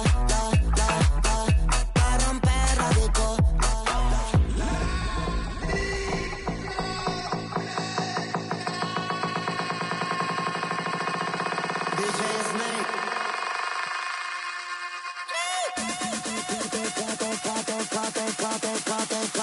Va a romper la disco, DJ Snake. Teca, teca, teca, teca, teca, teca, teca.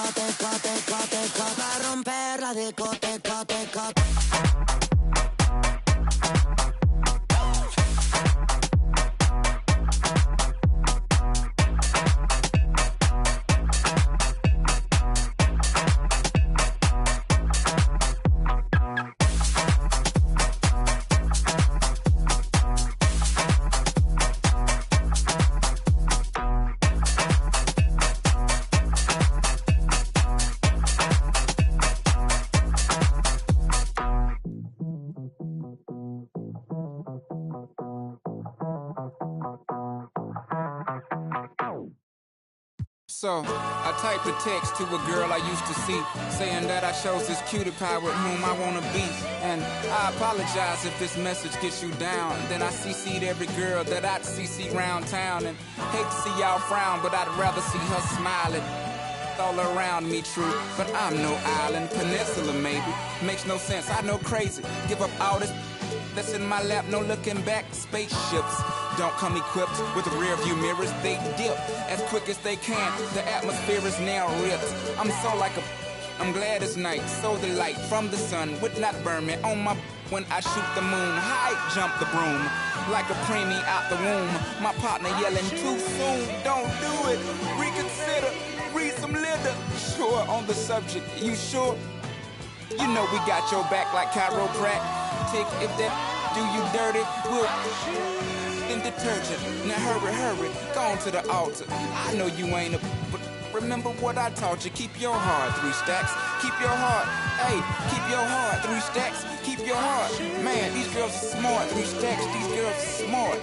So, I typed a text to a girl I used to see, saying that I chose this cutie pie with whom I wanna be. And I apologize if this message gets you down. Then I CC'd every girl that I'd CC round town. And hate to see y'all frown, but I'd rather see her smiling. All around me true, but I'm no island, peninsula maybe. Makes no sense, I know crazy. Give up all this that's in my lap, no looking back. Spaceships don't come equipped with rear view mirrors. They dip as quick as they can. The atmosphere is now ripped. I'm so like a I'm glad it's night, so the light from the sun would not burn me on my when I shoot the moon. High jump the broom like a preemie out the womb. My partner yelling too soon, don't do it. Reconsider, read some litter. Sure on the subject, you sure? You know we got your back like chiropractic. If that do you dirty, we'll in detergent. Now hurry, go on to the altar. I know you ain't a but remember what I taught you. Keep your heart, 3 stacks. Keep your heart, hey, keep your heart, 3 stacks. Keep your heart, man. These girls are smart, 3 stacks. These girls are smart.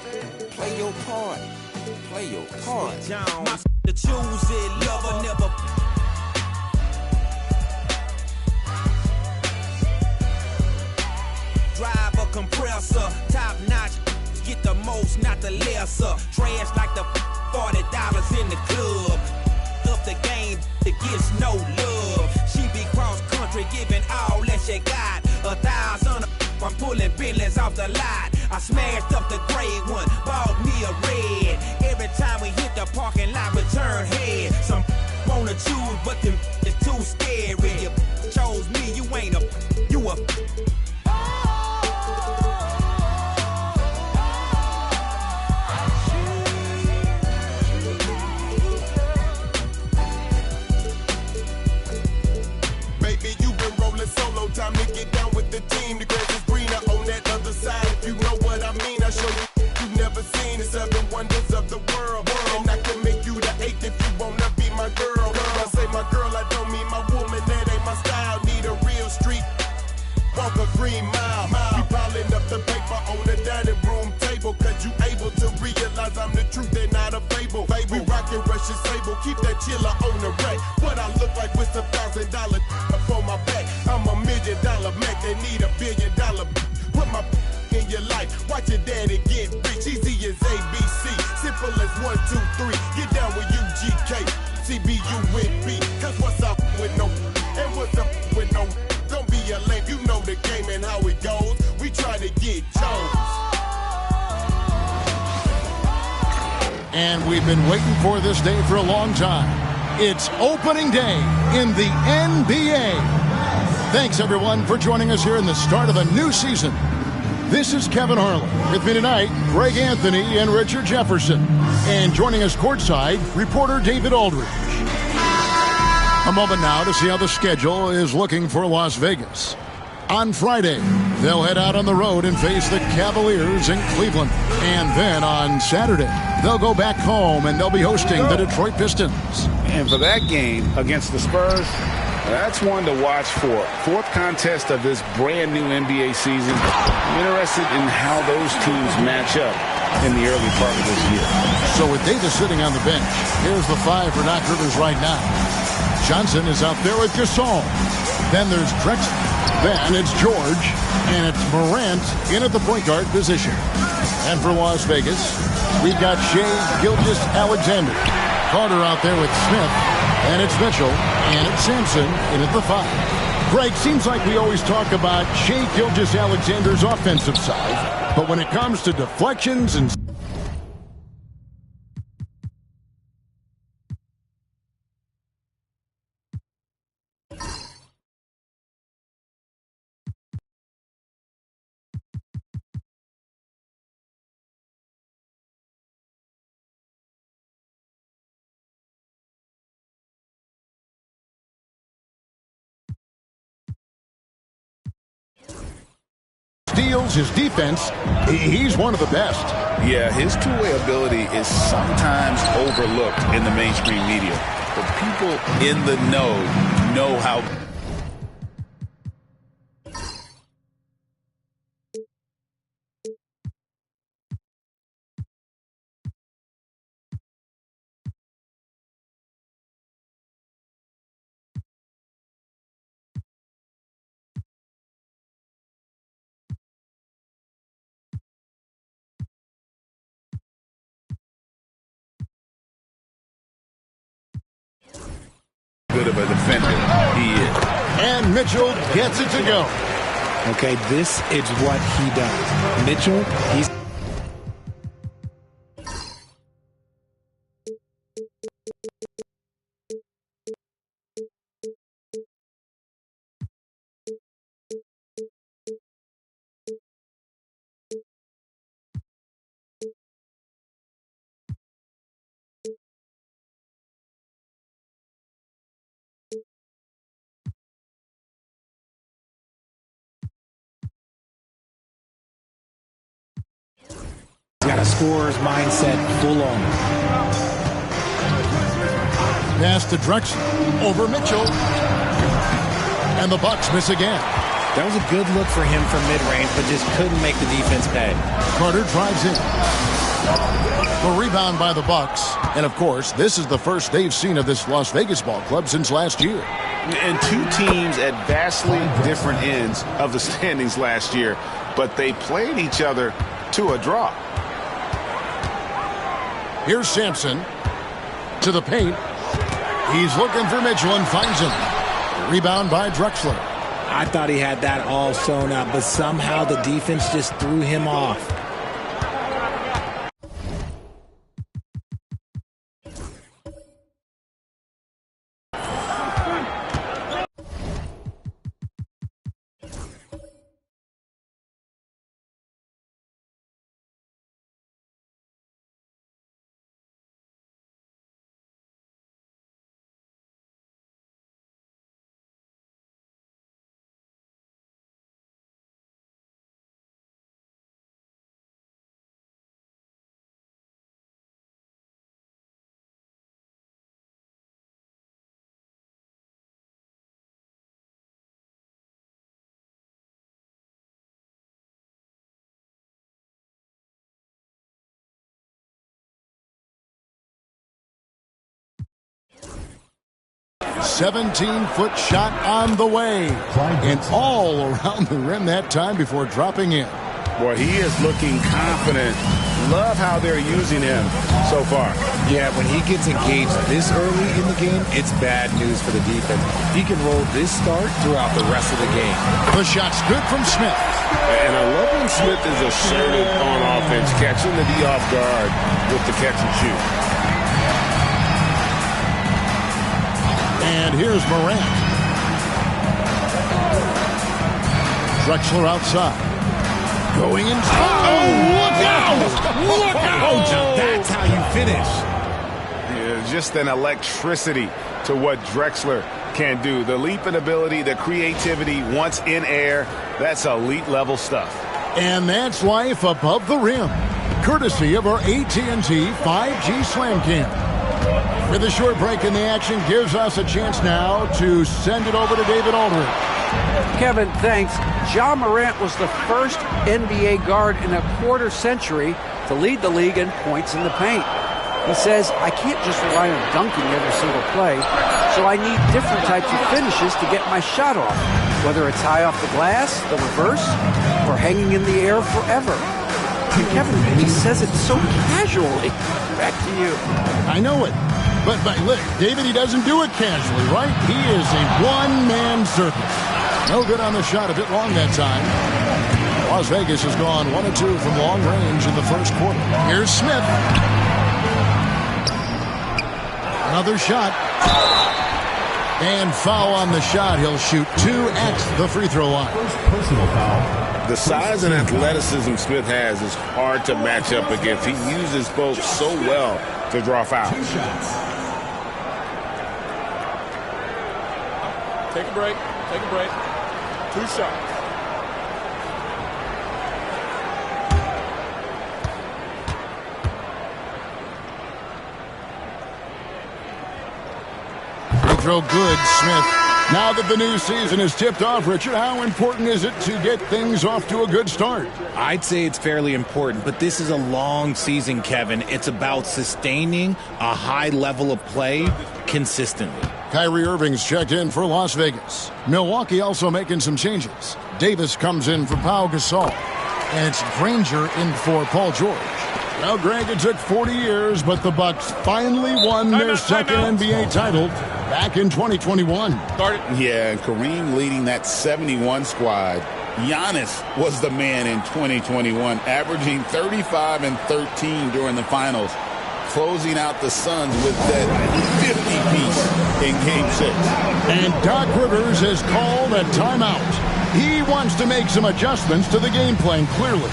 Play your part, play your part. The choose it, lover never. Drive a compressor, top notch. Get the most, not the lesser. Trash like the $40 in the club. Up the game, it gets no love. She be cross country, giving all that she got. 1,000, I'm pulling Bentleys off the lot. I smashed up the gray one, bought me a red. Every time we hit the parking lot, we turn head. Some wanna choose, but them is too scary. You chose me, you ain't a, you a. Solo time to get down with the team. The grass is greener on that other side. If you know what I mean, I show you you've never seen the 7 wonders of the world. And I can make you the 8th if you wanna be my girl. I say my girl, I don't mean my woman. That ain't my style. Need a real street. Walk a green mile. We piling up the paper on the dining room table. Cause you able to realize I'm the truth and not a fable. We rockin' Russian sable. Keep that chiller on the rack. What I look like with $1,000 for my back. I'm $1 million Mac, they need $1 billion. Put my in your life, watch your daddy get rich. Easy as ABC, simple as 1, 2, 3. Get down with UGK, CBU with B. Cause what's up with no, and what's up with no. Don't be a lame, you know the game and how it goes. We try to get Jones. And we've been waiting for this day for a long time. It's opening day in the NBA. Thanks, everyone, for joining us here in the start of a new season. This is Kevin Harlan. With me tonight, Greg Anthony and Richard Jefferson. And joining us courtside, reporter David Aldridge. A moment now to see how the schedule is looking for Las Vegas. On Friday, they'll head out on the road and face the Cavaliers in Cleveland. And then on Saturday, they'll go back home and they'll be hosting the Detroit Pistons. And for that game against the Spurs, that's one to watch for. 4th contest of this brand new NBA season. I'm interested in how those teams match up in the early part of this year. So with Davis sitting on the bench, here's the 5 for Doc Rivers right now. Johnson is out there with Gasol. Then there's Drexler. Then it's George. And it's Morant in at the point guard position. And for Las Vegas, we've got Shea Gilgeous-Alexander. Carter out there with Smith. And it's Mitchell. And it's Sampson in at the 5. Greg, seems like we always talk about Shea Gilgeous-Alexander's offensive side. But when it comes to deflections and steals, his defense, he's one of the best. Yeah, his two-way ability is sometimes overlooked in the mainstream media. But people in the know how good of a defender he is. And Mitchell gets it to go. Okay, this is what he does. Mitchell, he's... got a scorer's mindset full on. Pass to Drexler over Mitchell. And the Bucks miss again. That was a good look for him from mid-range, but just couldn't make the defense pay. Carter drives in. The rebound by the Bucks. And, of course, this is the first they've seen of this Las Vegas ball club since last year. And two teams at vastly different ends of the standings last year, but they played each other to a draw. Here's Sampson to the paint. He's looking for Mitchell and finds him. Rebound by Drexler. I thought he had that all sewn up, but somehow the defense just threw him off. "17-foot shot on the way." And all around the rim that time before dropping in. Boy, he is looking confident. Love how they're using him so far. Yeah, when he gets engaged this early in the game, it's bad news for the defense. He can roll this start throughout the rest of the game. The shot's good from Smith. And I love when Smith is assertive on offense, catching the D off guard with the catch and shoot. And here's Morant. Drexler outside. Going in. Oh, look out! Look out! That's how you finish. Yeah, just an electricity to what Drexler can do. The leap in ability, the creativity once in air, that's elite level stuff. And that's life above the rim. Courtesy of our AT&T 5G Slam Cam. With a short break in the action, gives us a chance now to send it over to David Aldridge. Kevin, thanks. Ja Morant was the first NBA guard in a quarter century to lead the league in points in the paint. He says, I can't just rely on dunking every single play, so I need different types of finishes to get my shot off, whether it's high off the glass, the reverse, or hanging in the air forever. And Kevin, he says it so casually. Back to you. I know it. But look, David, he doesn't do it casually, right? He is a one-man circus. No good on the shot, a bit long that time. Las Vegas has gone 1 of 2 from long range in the first quarter. Here's Smith. Another shot. And foul on the shot. He'll shoot 2 at the free throw line. Personal foul. The size and athleticism Smith has is hard to match up against. He uses both so well to draw fouls. 2 shots. Take a break. Take a break. 2 shots. Free throw good, Smith. Now that the new season is tipped off, Richard, how important is it to get things off to a good start? I'd say it's fairly important, but this is a long season, Kevin. It's about sustaining a high level of play consistently. Kyrie Irving's checked in for Las Vegas. Milwaukee also making some changes. Davis comes in for Pau Gasol. And it's Granger in for Paul George. Well, Greg, it took 40 years, but the Bucks finally won their second NBA title back in 2021. Yeah, and Kareem leading that 71 squad. Giannis was the man in 2021, averaging 35 and 13 during the finals, closing out the Suns with that 50-piece in Game 6. And Doc Rivers has called a timeout. He wants to make some adjustments to the game plan, clearly.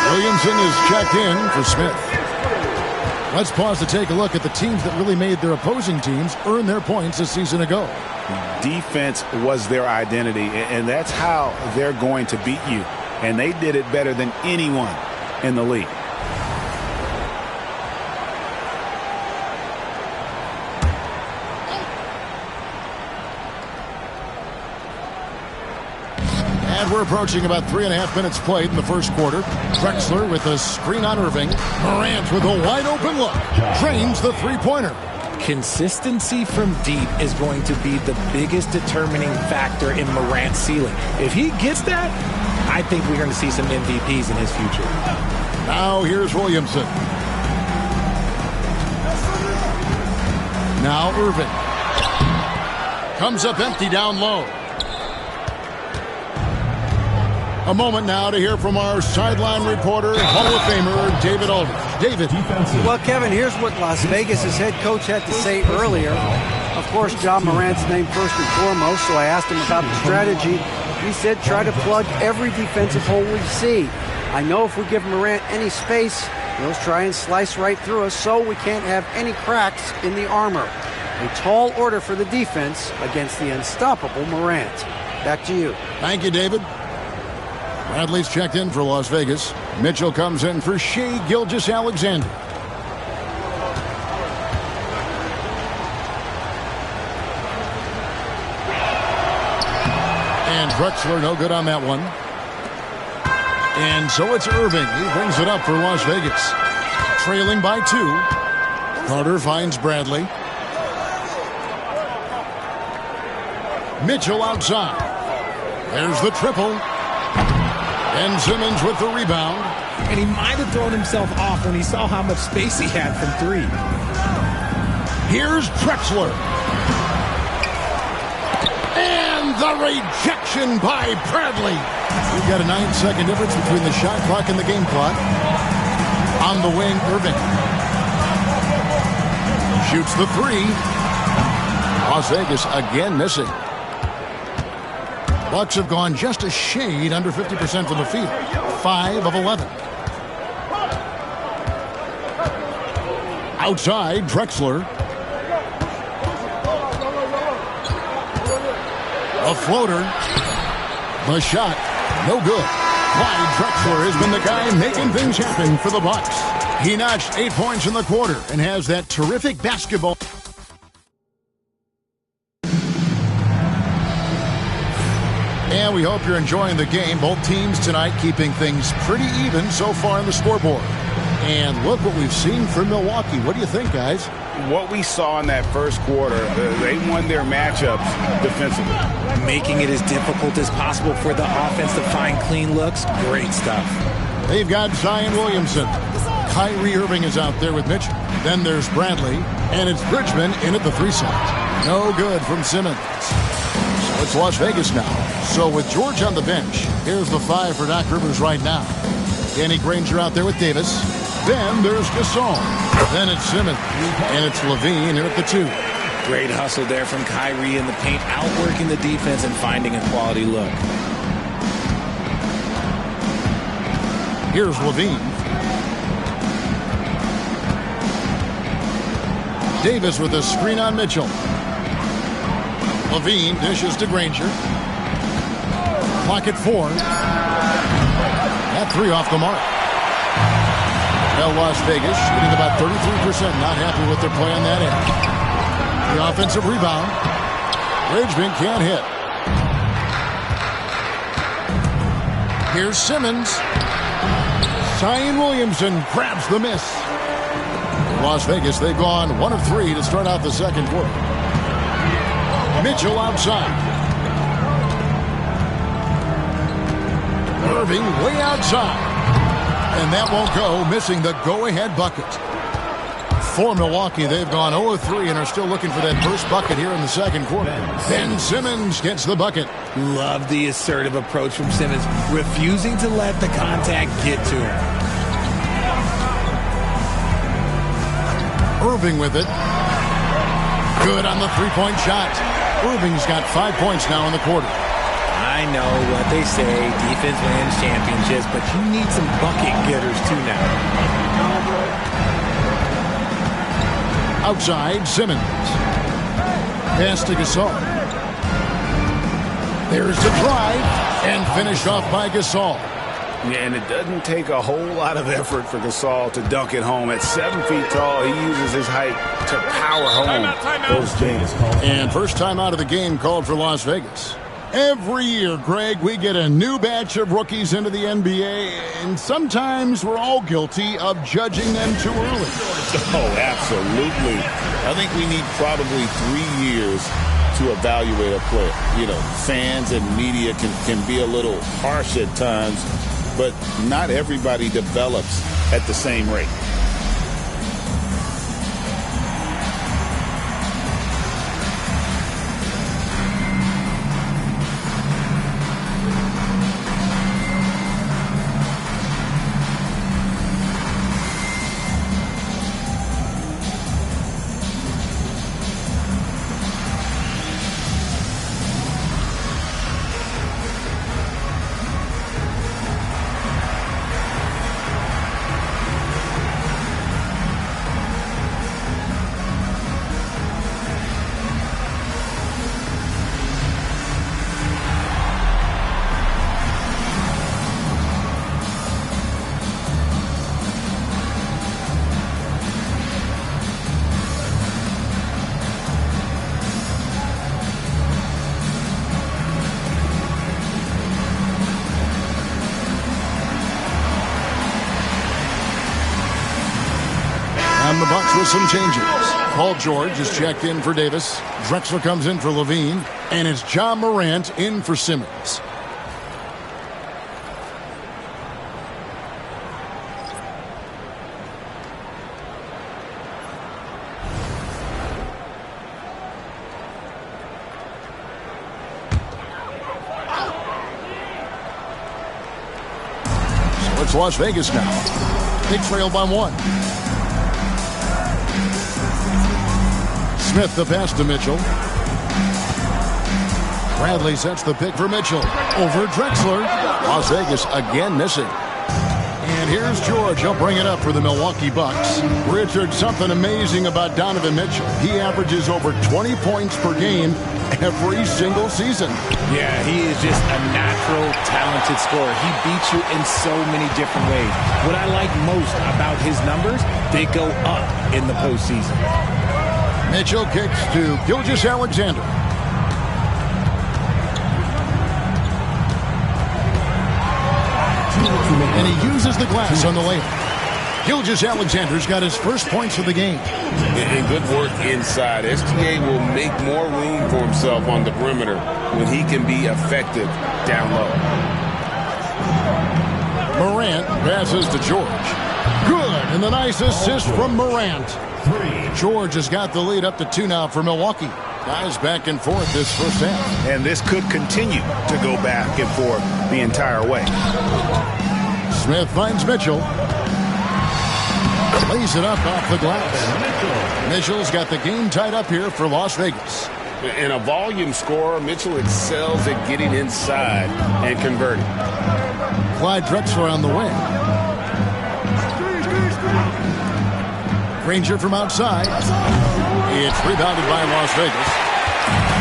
Williamson is checked in for Smith. Let's pause to take a look at the teams that really made their opposing teams earn their points a season ago. Defense was their identity, and that's how they're going to beat you. And they did it better than anyone in the league. And we're approaching about 3.5 minutes played in the first quarter. Drexler with a screen on Irving. Morant with a wide-open look. Drains the three-pointer. Consistency from deep is going to be the biggest determining factor in Morant's ceiling. If he gets that, I think we're going to see some MVPs in his future. Now here's Williamson. Now Irving. Comes up empty down low. A moment now to hear from our sideline reporter, Hall of Famer David Aldridge. David. Well, Kevin, here's what Las Vegas' head coach had to say earlier. Of course, John Morant's named first and foremost, so I asked him about the strategy. He said try to plug every defensive hole we see. I know if we give Morant any space, he'll try and slice right through us, so we can't have any cracks in the armor. A tall order for the defense against the unstoppable Morant. Back to you. Thank you, David. Bradley's checked in for Las Vegas. Mitchell comes in for Shea Gilgeous-Alexander. And Drexler no good on that one. And so it's Irving. He brings it up for Las Vegas. Trailing by 2. Carter finds Bradley. Mitchell outside. There's the triple. And Simmons with the rebound. And he might have thrown himself off when he saw how much space he had from 3. Here's Drexler. And the rejection by Bradley. We've got a 9-second difference between the shot clock and the game clock. On the wing, Irving. Shoots the 3. Las Vegas again missing. Bucks have gone just a shade under 50% from the field. 5 of 11. Outside, Drexler. A floater. The shot, no good. Clyde Drexler has been the guy making things happen for the Bucks. He notched 8 points in the quarter and has that terrific basketball. And we hope you're enjoying the game. Both teams tonight keeping things pretty even so far on the scoreboard. And look what we've seen from Milwaukee. What do you think, guys? What we saw in that first quarter, they won their matchups defensively. Making it as difficult as possible for the offense to find clean looks. Great stuff. They've got Zion Williamson. Kyrie Irving is out there with Mitchell. Then there's Bradley. And it's Bridgman in at the 3 side. No good from Simmons. It's Las Vegas now. So with George on the bench, here's the 5 for Doc Rivers right now. Danny Granger out there with Davis. Then there's Gasol. Then it's Simmons. And it's Levine here at the 2. Great hustle there from Kyrie in the paint, outworking the defense and finding a quality look. Here's Levine. Davis with a screen on Mitchell. Levine dishes to Granger. Clock at 4. That 3 off the mark. Now Las Vegas shooting about 33%. Not happy with their play on that end. The offensive rebound. Bridgman can't hit. Here's Simmons. Zion Williamson grabs the miss. Las Vegas, they've gone 1 of 3 to start out the second quarter. Mitchell outside. Irving way outside. And that won't go, missing the go-ahead bucket. For Milwaukee, they've gone 0 of 3 and are still looking for that first bucket here in the second quarter. Ben Simmons gets the bucket. Love the assertive approach from Simmons, refusing to let the contact get to him. Irving with it. Good on the three-point shot. Irving's got 5 points now in the quarter. I know what they say, defense wins championships, but you need some bucket getters too now. Outside, Simmons. Pass to Gasol. There's the drive, and finished off by Gasol. Yeah, and it doesn't take a whole lot of effort for Gasol to dunk it home. At 7 feet tall, he uses his height to power home those games. And first time out of the game called for Las Vegas. Every year, Greg, we get a new batch of rookies into the NBA, and sometimes we're all guilty of judging them too early. Oh, absolutely. I think we need probably 3 years to evaluate a player. You know, fans and media can be a little harsh at times, but not everybody develops at the same rate. And the Bucks with some changes. Paul George is checked in for Davis. Drexler comes in for Levine. And it's John Morant in for Simmons. So it's Las Vegas now. They trail by 1. Smith the pass to Mitchell. Bradley sets the pick for Mitchell. Over Drexler. Las Vegas again missing. And here's George. He'll bring it up for the Milwaukee Bucks. Richard, something amazing about Donovan Mitchell. He averages over 20 points per game every single season. Yeah, he is just a natural, talented scorer. He beats you in so many different ways. What I like most about his numbers, they go up in the postseason. Mitchell kicks to Gilgeous-Alexander. And he uses the glass on the layup. Gilgeous-Alexander's got his first points of the game. And good work inside. SGA will make more room for himself on the perimeter when he can be effective down low. Morant passes to George. Good, and the nice assist from Morant. George has got the lead up to 2 now for Milwaukee. Guys back and forth this first half. And this could continue to go back and forth the entire way. Smith finds Mitchell. Lays it up off the glass. Mitchell's got the game tied up here for Las Vegas. In a volume scorer, Mitchell excels at getting inside and converting. Clyde Drexler on the wing. Granger from outside. It's rebounded by Las Vegas.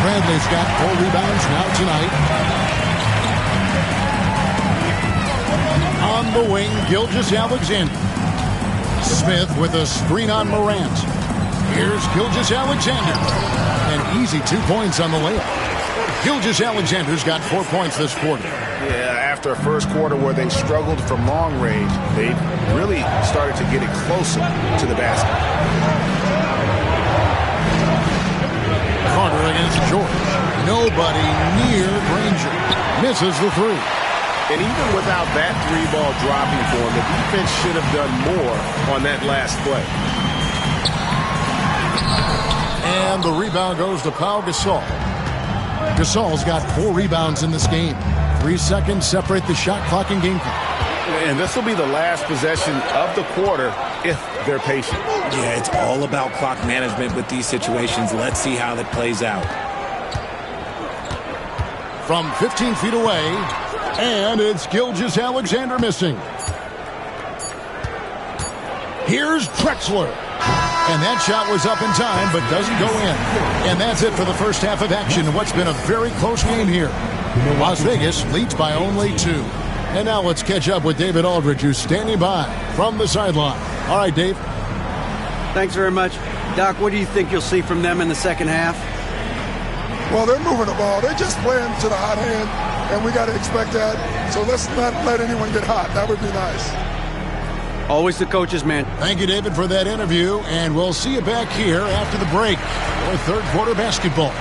Bradley's got 4 rebounds now tonight. On the wing, Gilgeous-Alexander. Smith with a screen on Morant. Here's Gilgeous-Alexander. An easy 2 points on the layup. Gilgeous-Alexander's got 4 points this quarter. Yeah, after a first quarter where they struggled from long range, they really started to get it closer to the basket. Carter against George. Nobody near Granger. Misses the 3. And even without that 3-ball dropping for him, the defense should have done more on that last play. And the rebound goes to Pau Gasol. Gasol's got 4 rebounds in this game. 3 seconds separate the shot clock and game clock. And this will be the last possession of the quarter if they're patient. Yeah, it's all about clock management with these situations. Let's see how that plays out. From 15 feet away, and it's Gilgeous-Alexander missing. Here's Drexler. And that shot was up in time, but doesn't go in. And that's it for the first half of action in what's been a very close game here. Las Vegas leads by only 2. And now let's catch up with David Aldridge, who's standing by from the sideline. All right, Dave. Thanks very much. Doc, what do you think you'll see from them in the second half? Well, they're moving the ball. They're just playing to the hot hand, and we got to expect that. So let's not let anyone get hot. That would be nice. Always the coach's man. Thank you, David, for that interview, and we'll see you back here after the break for third quarter basketball.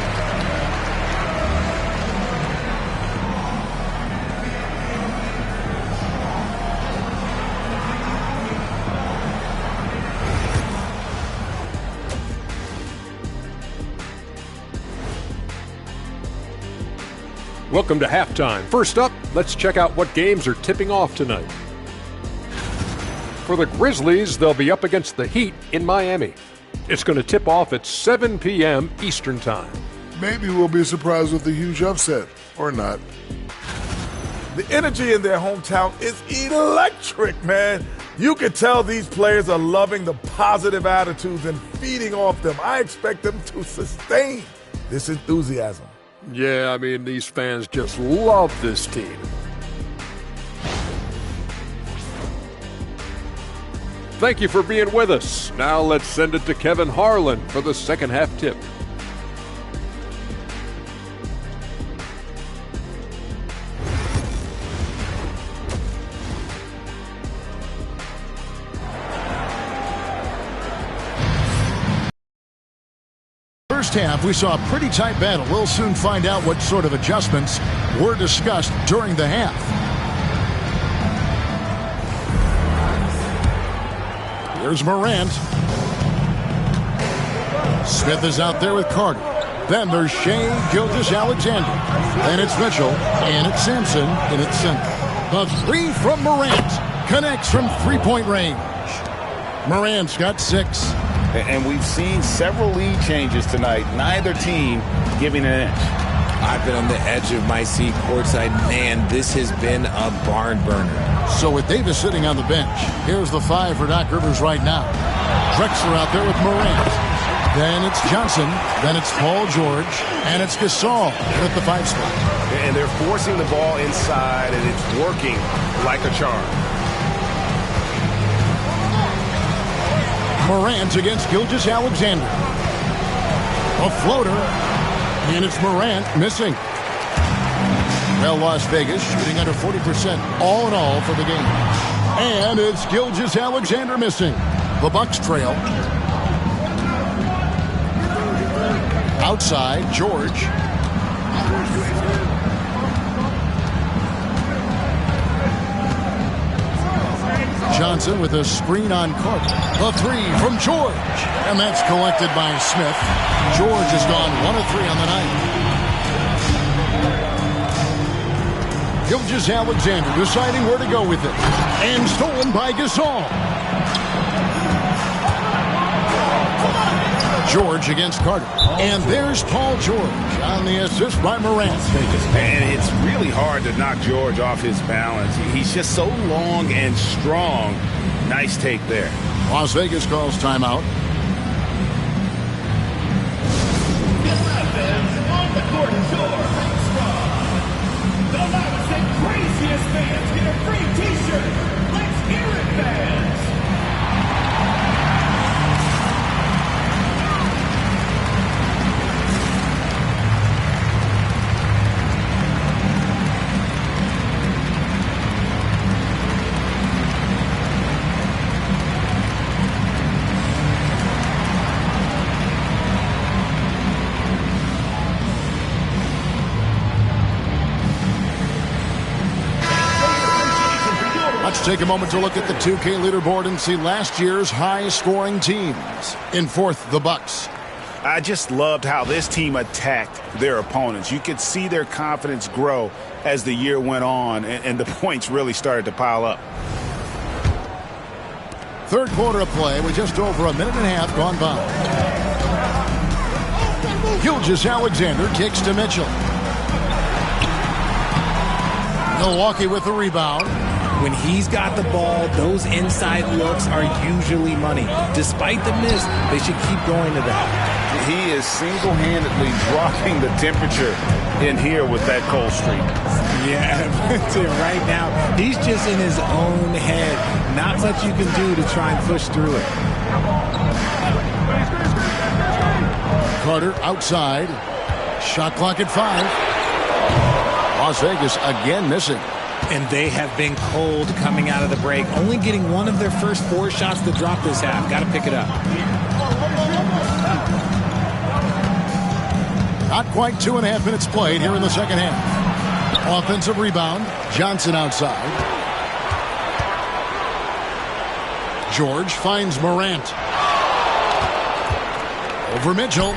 Welcome to halftime. First up, let's check out what games are tipping off tonight. For the Grizzlies, they'll be up against the Heat in Miami. It's going to tip off at 7 p.m. Eastern Time. Maybe we'll be surprised with a huge upset, or not. The energy in their hometown is electric, man. You can tell these players are loving the positive attitudes and feeding off them. I expect them to sustain this enthusiasm. Yeah, I mean, these fans just love this team. Thank you for being with us. Now let's send it to Kevin Harlan for the second half tip. First half, we saw a pretty tight battle. We'll soon find out what sort of adjustments were discussed during the half. Here's Morant. Smith is out there with Carter. Then there's Shea Gilgeous-Alexander. Then it's Mitchell. And it's Sampson in its center. The 3 from Morant connects from three-point range. Morant's got 6. And we've seen several lead changes tonight. Neither team giving an inch. I've been on the edge of my seat courtside. Man, this has been a barn burner. So with Davis sitting on the bench, here's the 5 for Doc Rivers right now. Drexler out there with Morant. Then it's Johnson. Then it's Paul George. And it's Gasol at the 5 spot. And they're forcing the ball inside, and it's working like a charm. Morant against Gilgeous-Alexander. A floater. And it's Morant missing. Well, Las Vegas shooting under 40% all in all for the game. And it's Gilgeous-Alexander missing. The Bucks trail. Outside, George. Johnson with a screen on Carter. The three from George. And that's collected by Smith. George has gone 1 of 3 on the night. Gilgeous-Alexander deciding where to go with it. And stolen by Gasol. George against Carter. And there's Paul George on the assist by Morant. And it's really hard to knock George off his balance. He's just so long and strong. Nice take there. Las Vegas calls timeout. On the court, George. The loudest and craziest fans get a free t-shirt. Let's hear it, fans. Let's take a moment to look at the 2K leaderboard and see last year's high-scoring teams. In fourth, the Bucks. I just loved how this team attacked their opponents. You could see their confidence grow as the year went on, and the points really started to pile up. Third quarter of play with just over a minute and a half gone by. Gilgeous-Alexander kicks to Mitchell. Milwaukee with the rebound. When he's got the ball, those inside looks are usually money. Despite the miss, they should keep going to that. He is single-handedly dropping the temperature in here with that cold streak. Yeah, right now, he's just in his own head. Not much you can do to try and push through it. Carter outside. Shot clock at 5. Las Vegas again missing. And they have been cold coming out of the break. Only getting one of their first 4 shots to drop this half. Got to pick it up. Not quite 2.5 minutes played here in the second half. Offensive rebound. Johnson outside. George finds Morant. Over Mitchell.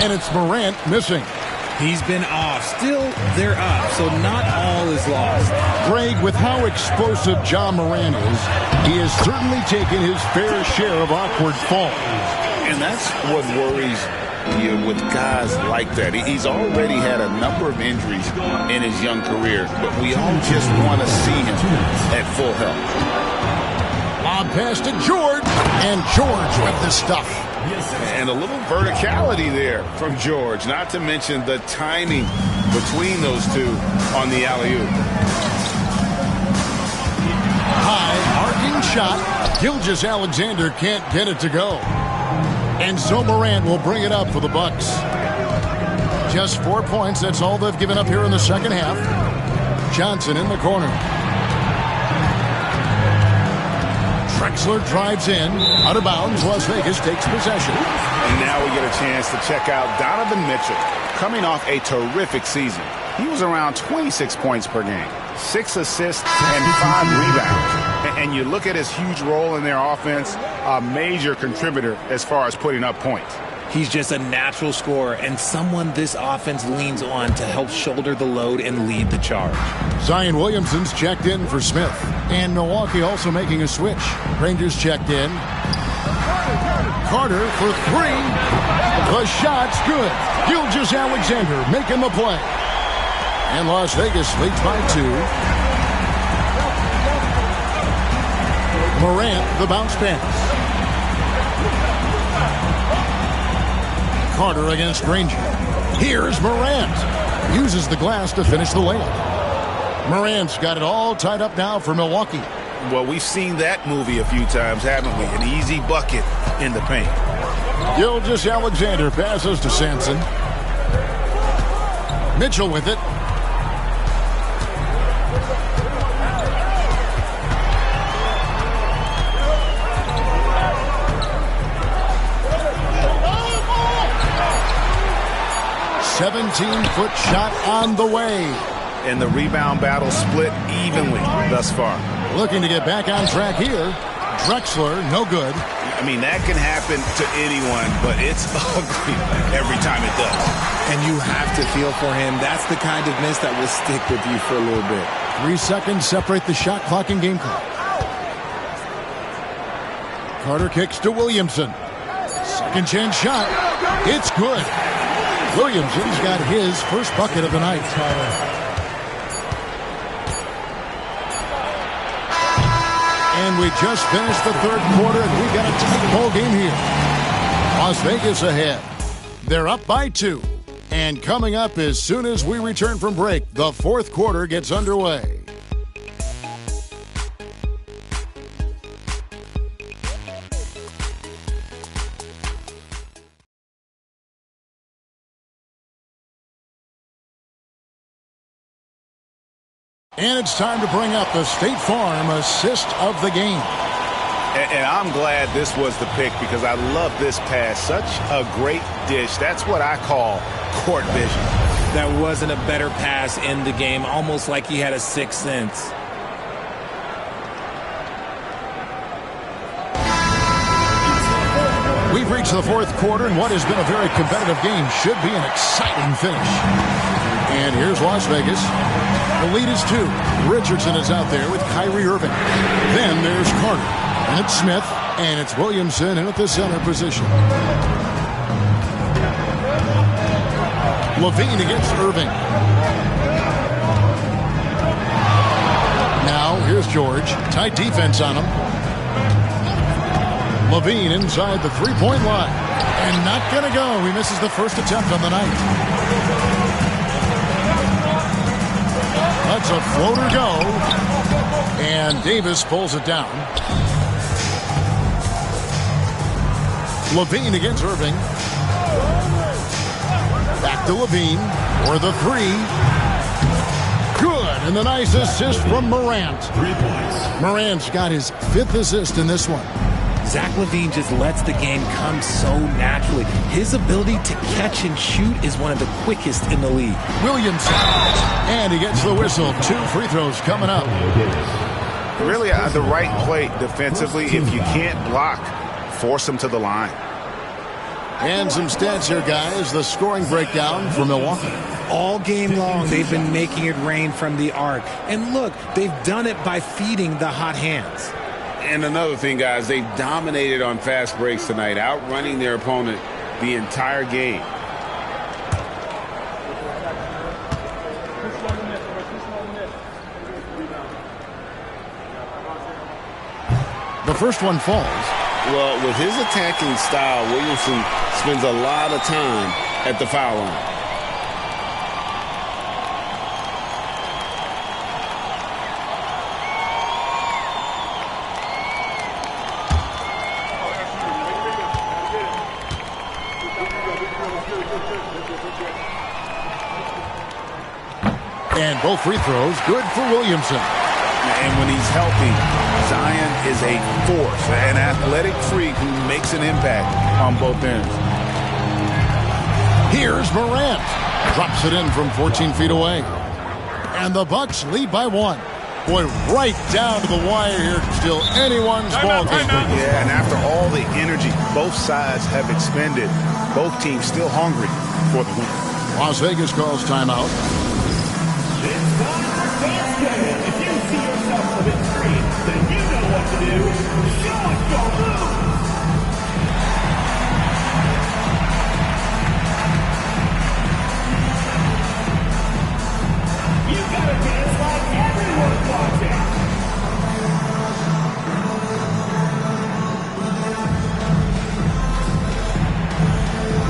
And it's Morant missing. He's been off. Still, they're up, so not all is lost. Greg, with how explosive John Morant is, he has certainly taken his fair share of awkward falls. And that's what worries you with guys like that. He's already had a number of injuries in his young career, but we all just want to see him at full health. Lob pass to George, and George with the stuff. And a little verticality there from George, not to mention the timing between those two on the alley-oop. High arcing shot. Gilgeous-Alexander can't get it to go. And so Morant will bring it up for the Bucks. Just 4 points, that's all they've given up here in the second half. Johnson in the corner. Drexler drives in. Out of bounds, Las Vegas takes possession. And now we get a chance to check out Donovan Mitchell, coming off a terrific season. He was around 26 points per game, 6 assists, and 5 rebounds. And you look at his huge role in their offense, a major contributor as far as putting up points. He's just a natural scorer and someone this offense leans on to help shoulder the load and lead the charge. Zion Williamson's checked in for Smith. And Milwaukee also making a switch. Rangers checked in. Carter for 3. The shot's good. Gilgeous-Alexander making the play. And Las Vegas leads by 2. Morant, the bounce pass. Carter against Granger. Here's Morant. Uses the glass to finish the layup. Morant's got it all tied up now for Milwaukee. Well, we've seen that movie a few times, haven't we? An easy bucket in the paint. Gilgeous-Alexander passes to Sampson. Mitchell with it. .17-foot shot on the way. and the rebound battle split evenly thus far. Looking to get back on track here. Drexler, no good. I mean, that can happen to anyone, but it's ugly every time it does. And you have to feel for him. That's the kind of miss that will stick with you for a little bit. 3 seconds separate the shot clock and game clock. Carter kicks to Williamson. Second chance shot. It's good. Williamson's got his first bucket of the night. And we just finished the third quarter, and we got a tight ball game here. Las Vegas ahead. They're up by 2. And coming up as soon as we return from break, the fourth quarter gets underway. And it's time to bring up the State Farm assist of the game. And I'm glad this was the pick because I love this pass. Such a great dish. That's what I call court vision. That wasn't a better pass in the game, almost like he had a sixth sense. We've reached the fourth quarter, and what has been a very competitive game should be an exciting finish. And here's Las Vegas. The lead is 2. Richardson is out there with Kyrie Irving. Then there's Carter. And it's Smith. And it's Williamson in at the center position. Levine against Irving. Now here's George. Tight defense on him. Levine inside the three-point line. And not going to go. He misses the first attempt on the night. That's a floater go. And Davis pulls it down. Levine against Irving. Back to Levine for the 3. Good. And the nice assist from Morant. 3 points. Morant's got his 5th assist in this one. Zach LaVine just lets the game come so naturally. His ability to catch and shoot is one of the quickest in the league. Williamson. And he gets the whistle. 2 free throws coming up. Really, the right play defensively. If you can't block, force him to the line. And some stats here, guys. The scoring breakdown for Milwaukee. All game long, they've been making it rain from the arc. And look, they've done it by feeding the hot hands. And another thing, guys, they've dominated on fast breaks tonight, outrunning their opponent the entire game. The first one falls. Well, with his attacking style, Williamson spends a lot of time at the foul line. And both free throws good for Williamson. And when he's healthy, Zion is a force, an athletic freak who makes an impact on both ends. Here's Morant. Drops it in from 14 feet away. And the Bucks lead by 1. Boy, right down to the wire here. Still anyone's ball game. Yeah, and after all the energy both sides have expended, both teams still hungry for the win. Las Vegas calls timeout. It's time for basket. If you see yourself on the screen, then you know what to do. Show us your move. You gotta dance like everyone's watching.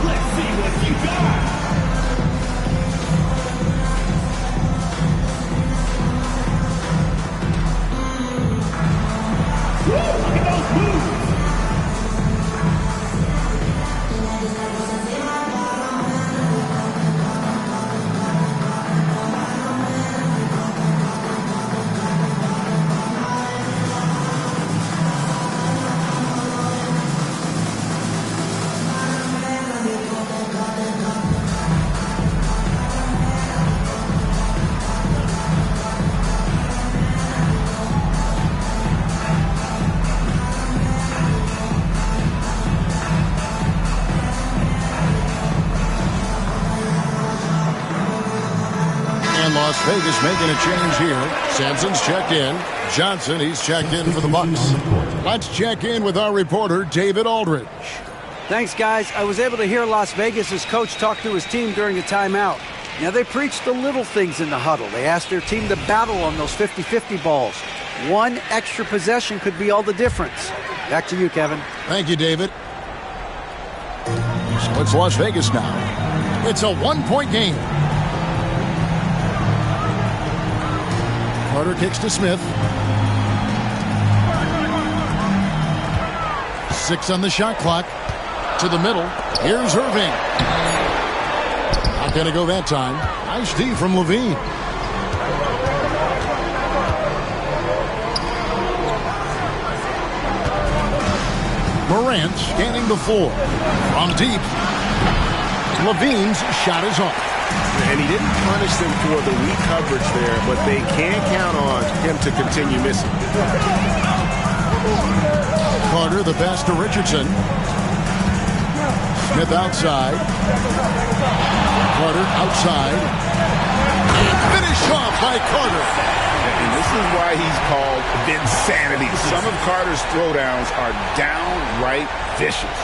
Let's see what you got. Look at those moves! Vegas making a change here. Sampson's checked in. Johnson, he's checked in for the Bucks. Let's check in with our reporter, David Aldridge. Thanks, guys. I was able to hear Las Vegas' coach talk to his team during a timeout. Now, they preached the little things in the huddle. They asked their team to battle on those 50-50 balls. One extra possession could be all the difference. Back to you, Kevin. Thank you, David. So it's Las Vegas now. It's a one-point game. Carter kicks to Smith. 6 on the shot clock. To the middle. Here's Irving. Not going to go that time. Nice D from Levine. Morant scanning the floor. From deep. Levine's shot is off. And he didn't punish them for the weak coverage there, but they can count on him to continue missing. Carter, the pass to Richardson. Smith outside. Carter outside. Finished off by Carter. And this is why he's called Vinsanity. Some of Carter's throwdowns are downright vicious.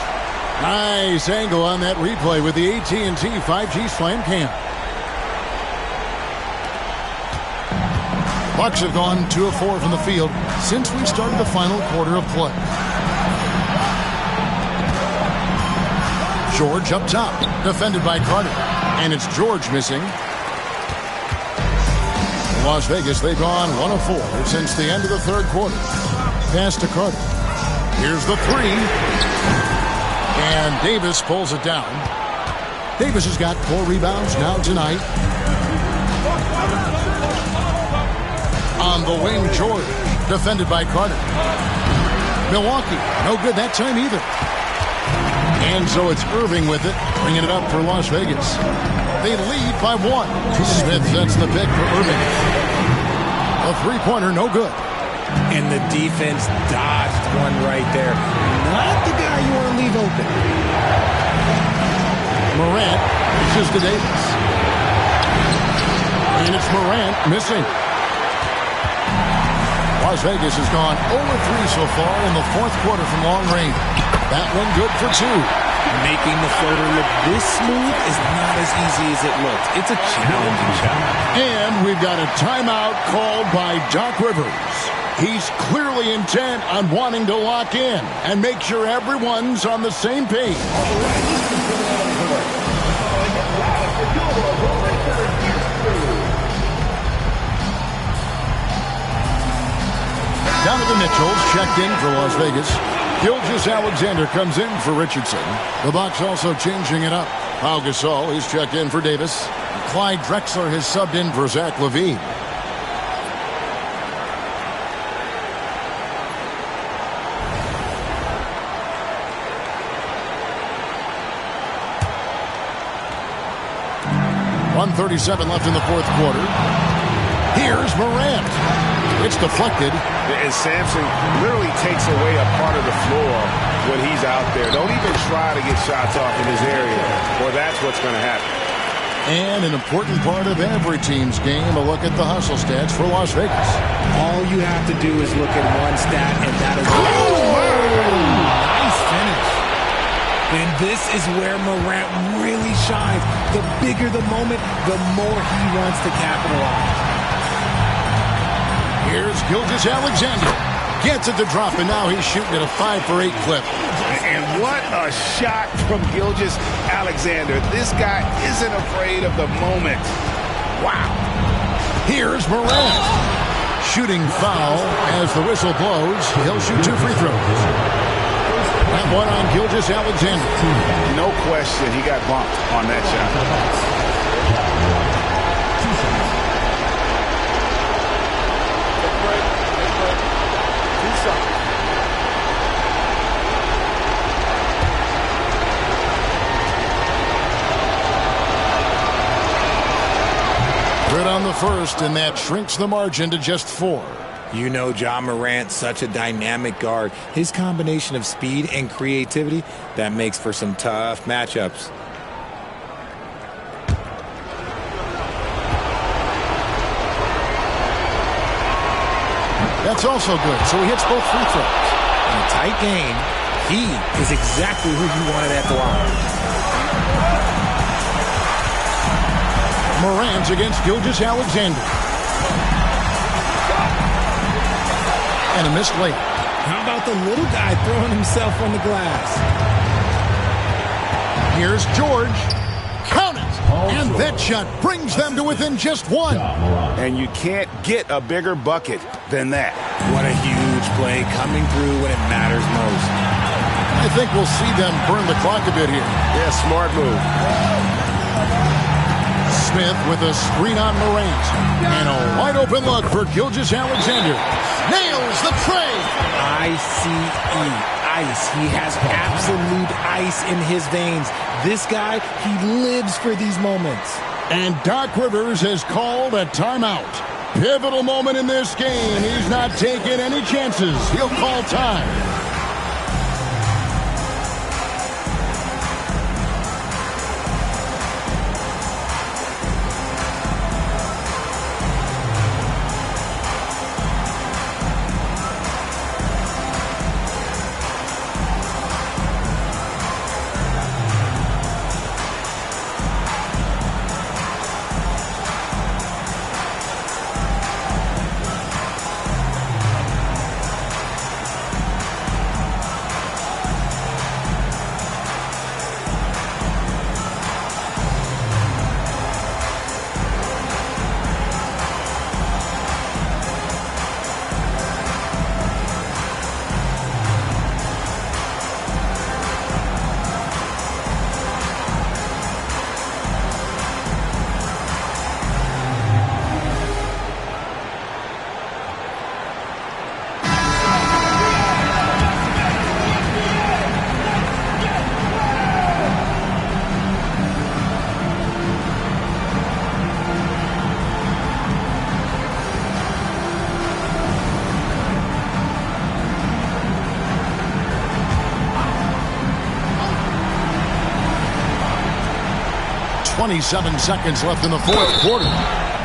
Nice angle on that replay with the AT&T 5G Slam Cam. Bucks have gone 2 of 4 from the field since we started the final quarter of play. George up top, defended by Carter. And it's George missing. Las Vegas, they've gone 1 of 4 since the end of the third quarter. Pass to Carter. Here's the 3. And Davis pulls it down. Davis has got 4 rebounds now tonight. On the wing, George, defended by Carter. Milwaukee, no good that time either. And so it's Irving with it, bringing it up for Las Vegas. They lead by 1. Smith sets the pick for Irving. A three-pointer, no good. And the defense dodged one right there. Not the guy you want to leave open. Morant reaches to Davis. And it's Morant missing. Las Vegas has gone 0-3 so far in the fourth quarter from long range. That one good for 2. Making the floater look this smooth is not as easy as it looks. It's a challenging shot. And we've got a timeout called by Doc Rivers. He's clearly intent on wanting to lock in and make sure everyone's on the same page. Donovan Mitchell's checked in for Las Vegas. Gilgeous-Alexander comes in for Richardson. The Bucks also changing it up. Pau Gasol, he's checked in for Davis. Clyde Drexler has subbed in for Zach LaVine. .137 left in the fourth quarter. Here's Morant. It's deflected. And Sampson literally takes away a part of the floor when he's out there. Don't even try to get shots off in his area, or that's what's going to happen. And an important part of every team's game, a look at the hustle stats for Las Vegas. All you have to do is look at one stat, and that is... Nice finish. And this is where Morant really shines. The bigger the moment, the more he wants to capitalize. Here's Gilgeous-Alexander. Gets it to drop, and now he's shooting at a 5-for-8 clip. And what a shot from Gilgeous-Alexander. This guy isn't afraid of the moment. Wow. Here's Morant. Shooting foul as the whistle blows. He'll shoot 2 free throws. That one on Gilgeous-Alexander. No question, he got bumped on that shot. Good on the first, and that shrinks the margin to just 4. You know Ja Morant, such a dynamic guard. His combination of speed and creativity, that makes for some tough matchups. That's also good. So he hits both free throws. In a tight game, he is exactly who you wanted at the line. Morant against Gilgeous-Alexander. And a missed layup. How about the little guy throwing himself on the glass? Here's George. Count it! And that shot brings them to within just one. And you can't get a bigger bucket than that. What a huge play coming through when it matters most. I think we'll see them burn the clock a bit here. Yeah, smart move. Smith with a screen on Morant. And a wide open look for Gilgeous-Alexander. Nails the tray. I-C-E. Ice. He has absolute ice in his veins. This guy, he lives for these moments. And Doc Rivers has called a timeout. Pivotal moment in this game. He's not taking any chances. He'll call time. .27 seconds left in the fourth quarter.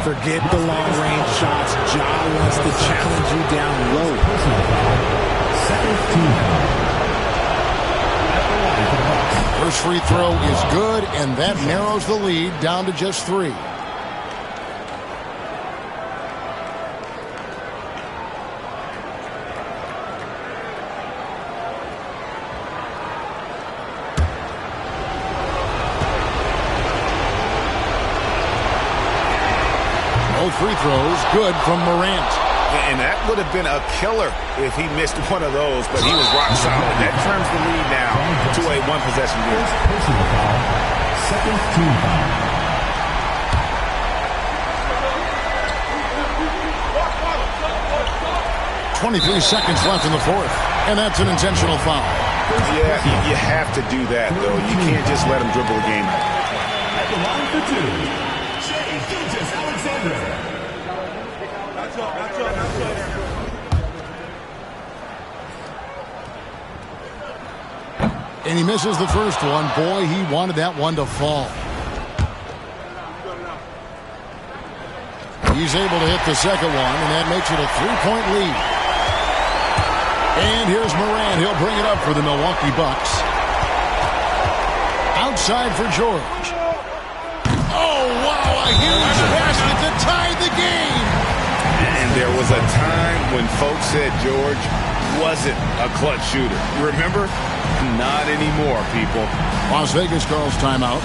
Forget the long-range shots. Ja wants to challenge you down low. First free throw is good, and that narrows the lead down to just 3. Free throws, good from Morant. And that would have been a killer if he missed one of those, but he was rock solid. That turns the lead now to a one-possession game. Personal foul. Second team foul. .23 seconds left in the fourth, and that's an intentional foul. Yeah, you have to do that, though. You can't just let him dribble the game out. At the line for 2, Gilgeous-Alexander. And he misses the first one. Boy, he wanted that one to fall. He's able to hit the second one, and that makes it a 3-point lead. And here's Morant. He'll bring it up for the Milwaukee Bucks. Outside for George. Oh, wow, a huge basket to tie the game. And there was a time when folks said George wasn't a clutch shooter. You remember? Not anymore, people. Las Vegas calls timeout.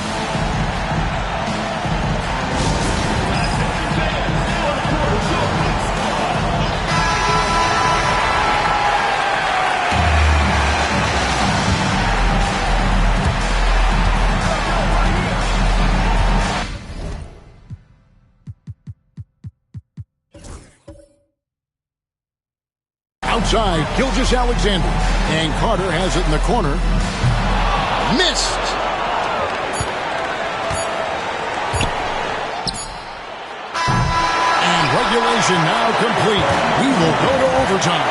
Outside, Gilgeous-Alexander. And Carter has it in the corner. Missed. And regulation now complete. We will go to overtime.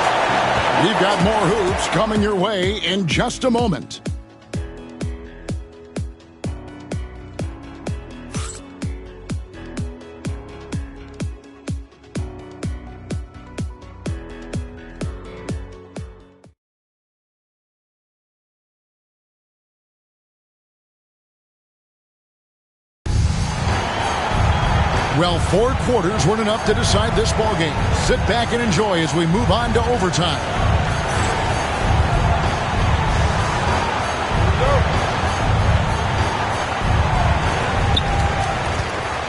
We've got more hoops coming your way in just a moment. Well, 4 quarters weren't enough to decide this ballgame. Sit back and enjoy as we move on to overtime.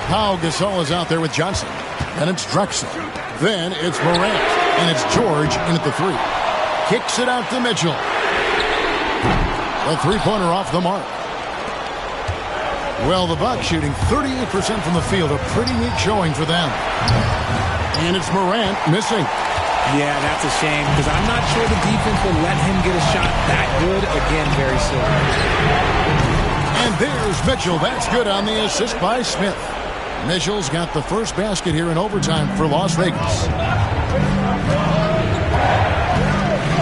Pau Gasol is out there with Johnson. Then it's Drexler. Then it's Morant. And it's George in at the 3. Kicks it out to Mitchell. A three-pointer off the mark. Well, the Bucks shooting 38% from the field. A pretty neat showing for them. And it's Morant missing. Yeah, that's a shame because I'm not sure the defense will let him get a shot that good again very soon. And there's Mitchell. That's good on the assist by Smith. Mitchell's got the first basket here in overtime for Las Vegas.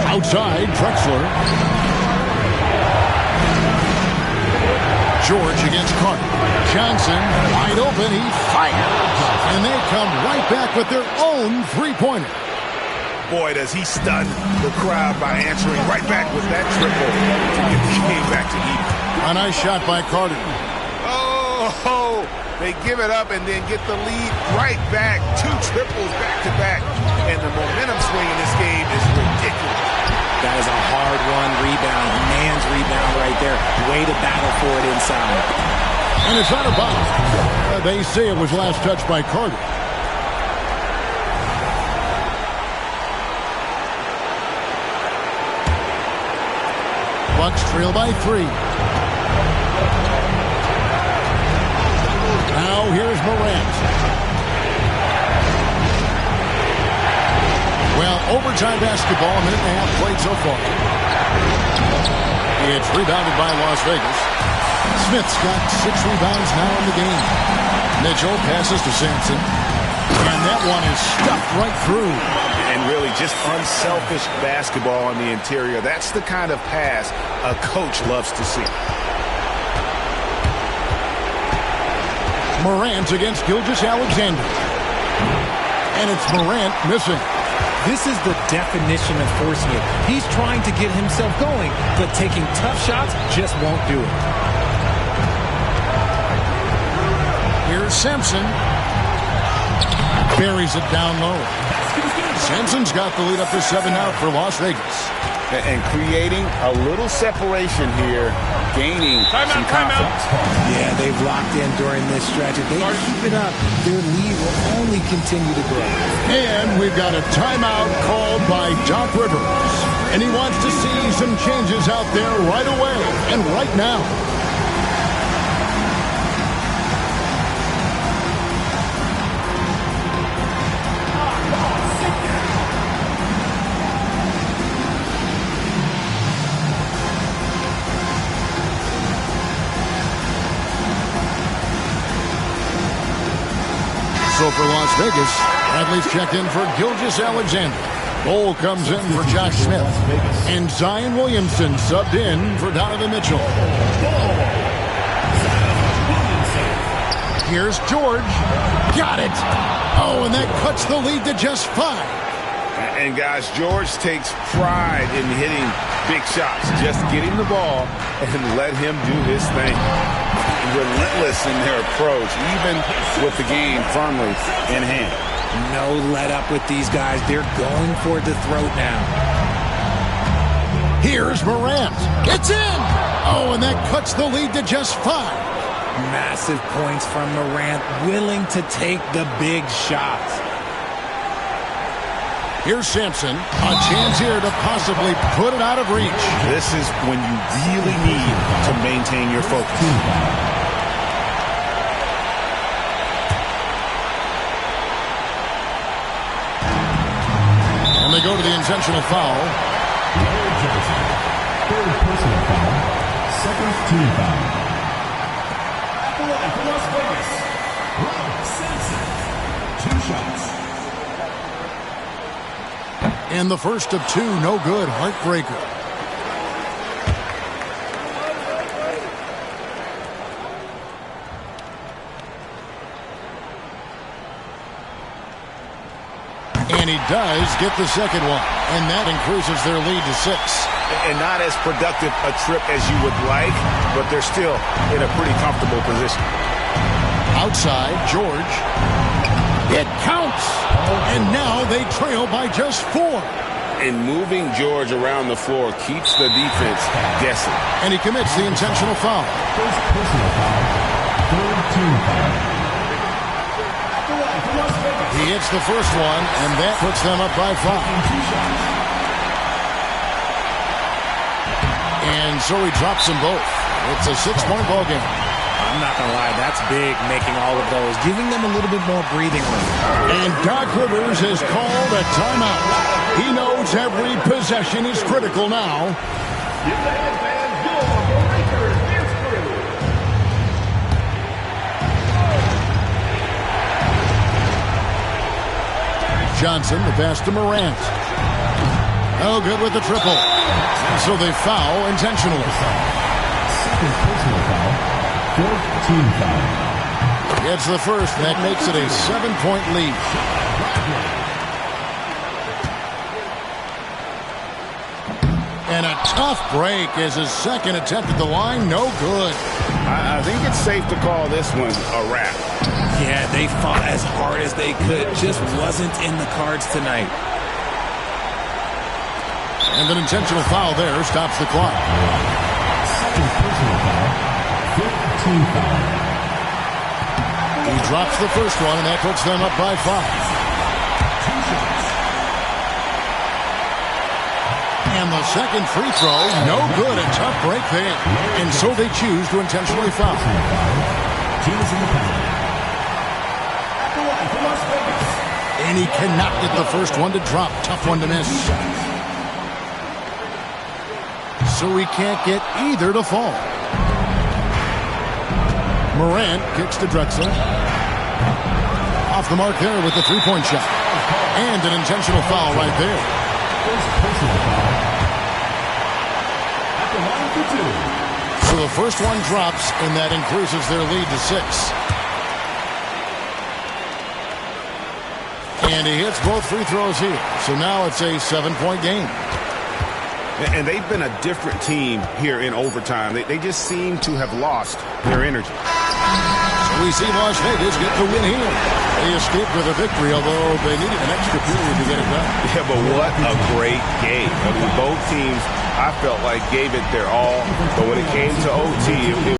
Outside, Drexler. George against Carter. Johnson wide open. He fires. And they come right back with their own three-pointer. Boy, does he stun the crowd by answering right back with that triple to get the game back to even. A nice shot by Carter. Oh, they give it up and then get the lead right back. 2 triples back-to-back. And the momentum swing in this game is ridiculous. That is a hard-won rebound. Man's rebound right there. Way to battle for it inside. And it's out of bounds. They say it was last touched by Carter. Bucks trail by 3. Now here's Morant. Well, overtime basketball, a minute and a half played so far. It's rebounded by Las Vegas. Smith's got 6 rebounds now in the game. Mitchell passes to Sampson. And that one is stuffed right through. And really just unselfish basketball on the interior. That's the kind of pass a coach loves to see. Morant against Gilgeous-Alexander. And it's Morant missing. This is the definition of forcing it. He's trying to get himself going, but taking tough shots just won't do it. Here's Sampson. Buries it down low. Sampson's got the lead up to 7 now for Las Vegas. And creating a little separation here, gaining some confidence. Yeah, they've locked in during this stretch. If they keep it up, their lead will only continue to grow. And we've got a timeout called by Doc Rivers. And he wants to see some changes out there right away and right now. So for Las Vegas, Bradley's checked in for Gilgeous-Alexander. Cole comes in for Josh Smith. And Zion Williamson subbed in for Donovan Mitchell. Here's George. Got it. Oh, and that cuts the lead to just 5. And guys, George takes pride in hitting big shots. Just get him the ball and let him do his thing. Relentless in their approach, even with the game firmly in hand. No let up with these guys. They're going for the throat now. Here's Morant. It's in. Oh, and that cuts the lead to just 5. Massive points from Morant, willing to take the big shots. Here's Sampson. A chance here to possibly put it out of reach. This is when you really need to maintain your focus. And they go to the intentional foul. Third personal foul. Second team foul. For Las Vegas, Rob Sampson. 2 shots. And the first of 2, no good. Heartbreaker. And he does get the second one. And that increases their lead to 6. And not as productive a trip as you would like, but they're still in a pretty comfortable position. Outside, George. It counts. And now they trail by just 4. And moving George around the floor keeps the defense guessing. And he commits the intentional foul. First personal foul. Third team foul. He hits the first one, and that puts them up by 5. And so he drops them both. It's a 6-point ball game. I'm not going to lie, that's big, making all of those, giving them a little bit more breathing room. And Doc Rivers has called a timeout. He knows every possession is critical now. Johnson, the pass to Morant. Oh, good with the triple. So they foul intentionally. Second personal foul. Fourth team foul. Gets the first. That makes it a 7-point lead. And a tough break as his second attempt at the line. No good. I think it's safe to call this one a wrap. Yeah, they fought as hard as they could. Just wasn't in the cards tonight. And an intentional foul there stops the clock. Second personal foul. Fifth team foul. He drops the first one, and that puts them up by 5. And the second free throw, no good. A tough break there. And so they choose to intentionally foul. Team is in the penalty. And he cannot get the first one to drop. Tough one to miss. So he can't get either to fall. Morant kicks to Drexler. Off the mark there with the three-point shot. And an intentional foul right there. First personal foul. At the line for 2. So the first one drops, and that increases their lead to 6. And he hits both free throws here. So now it's a 7-point game. And they've been a different team here in overtime. They just seem to have lost their energy. So we see Las Vegas get the win here. They escaped with a victory, although they needed an extra period to get it done. Yeah, but what a great game. I mean, both teams, I felt like, gave it their all. But when it came to OT, it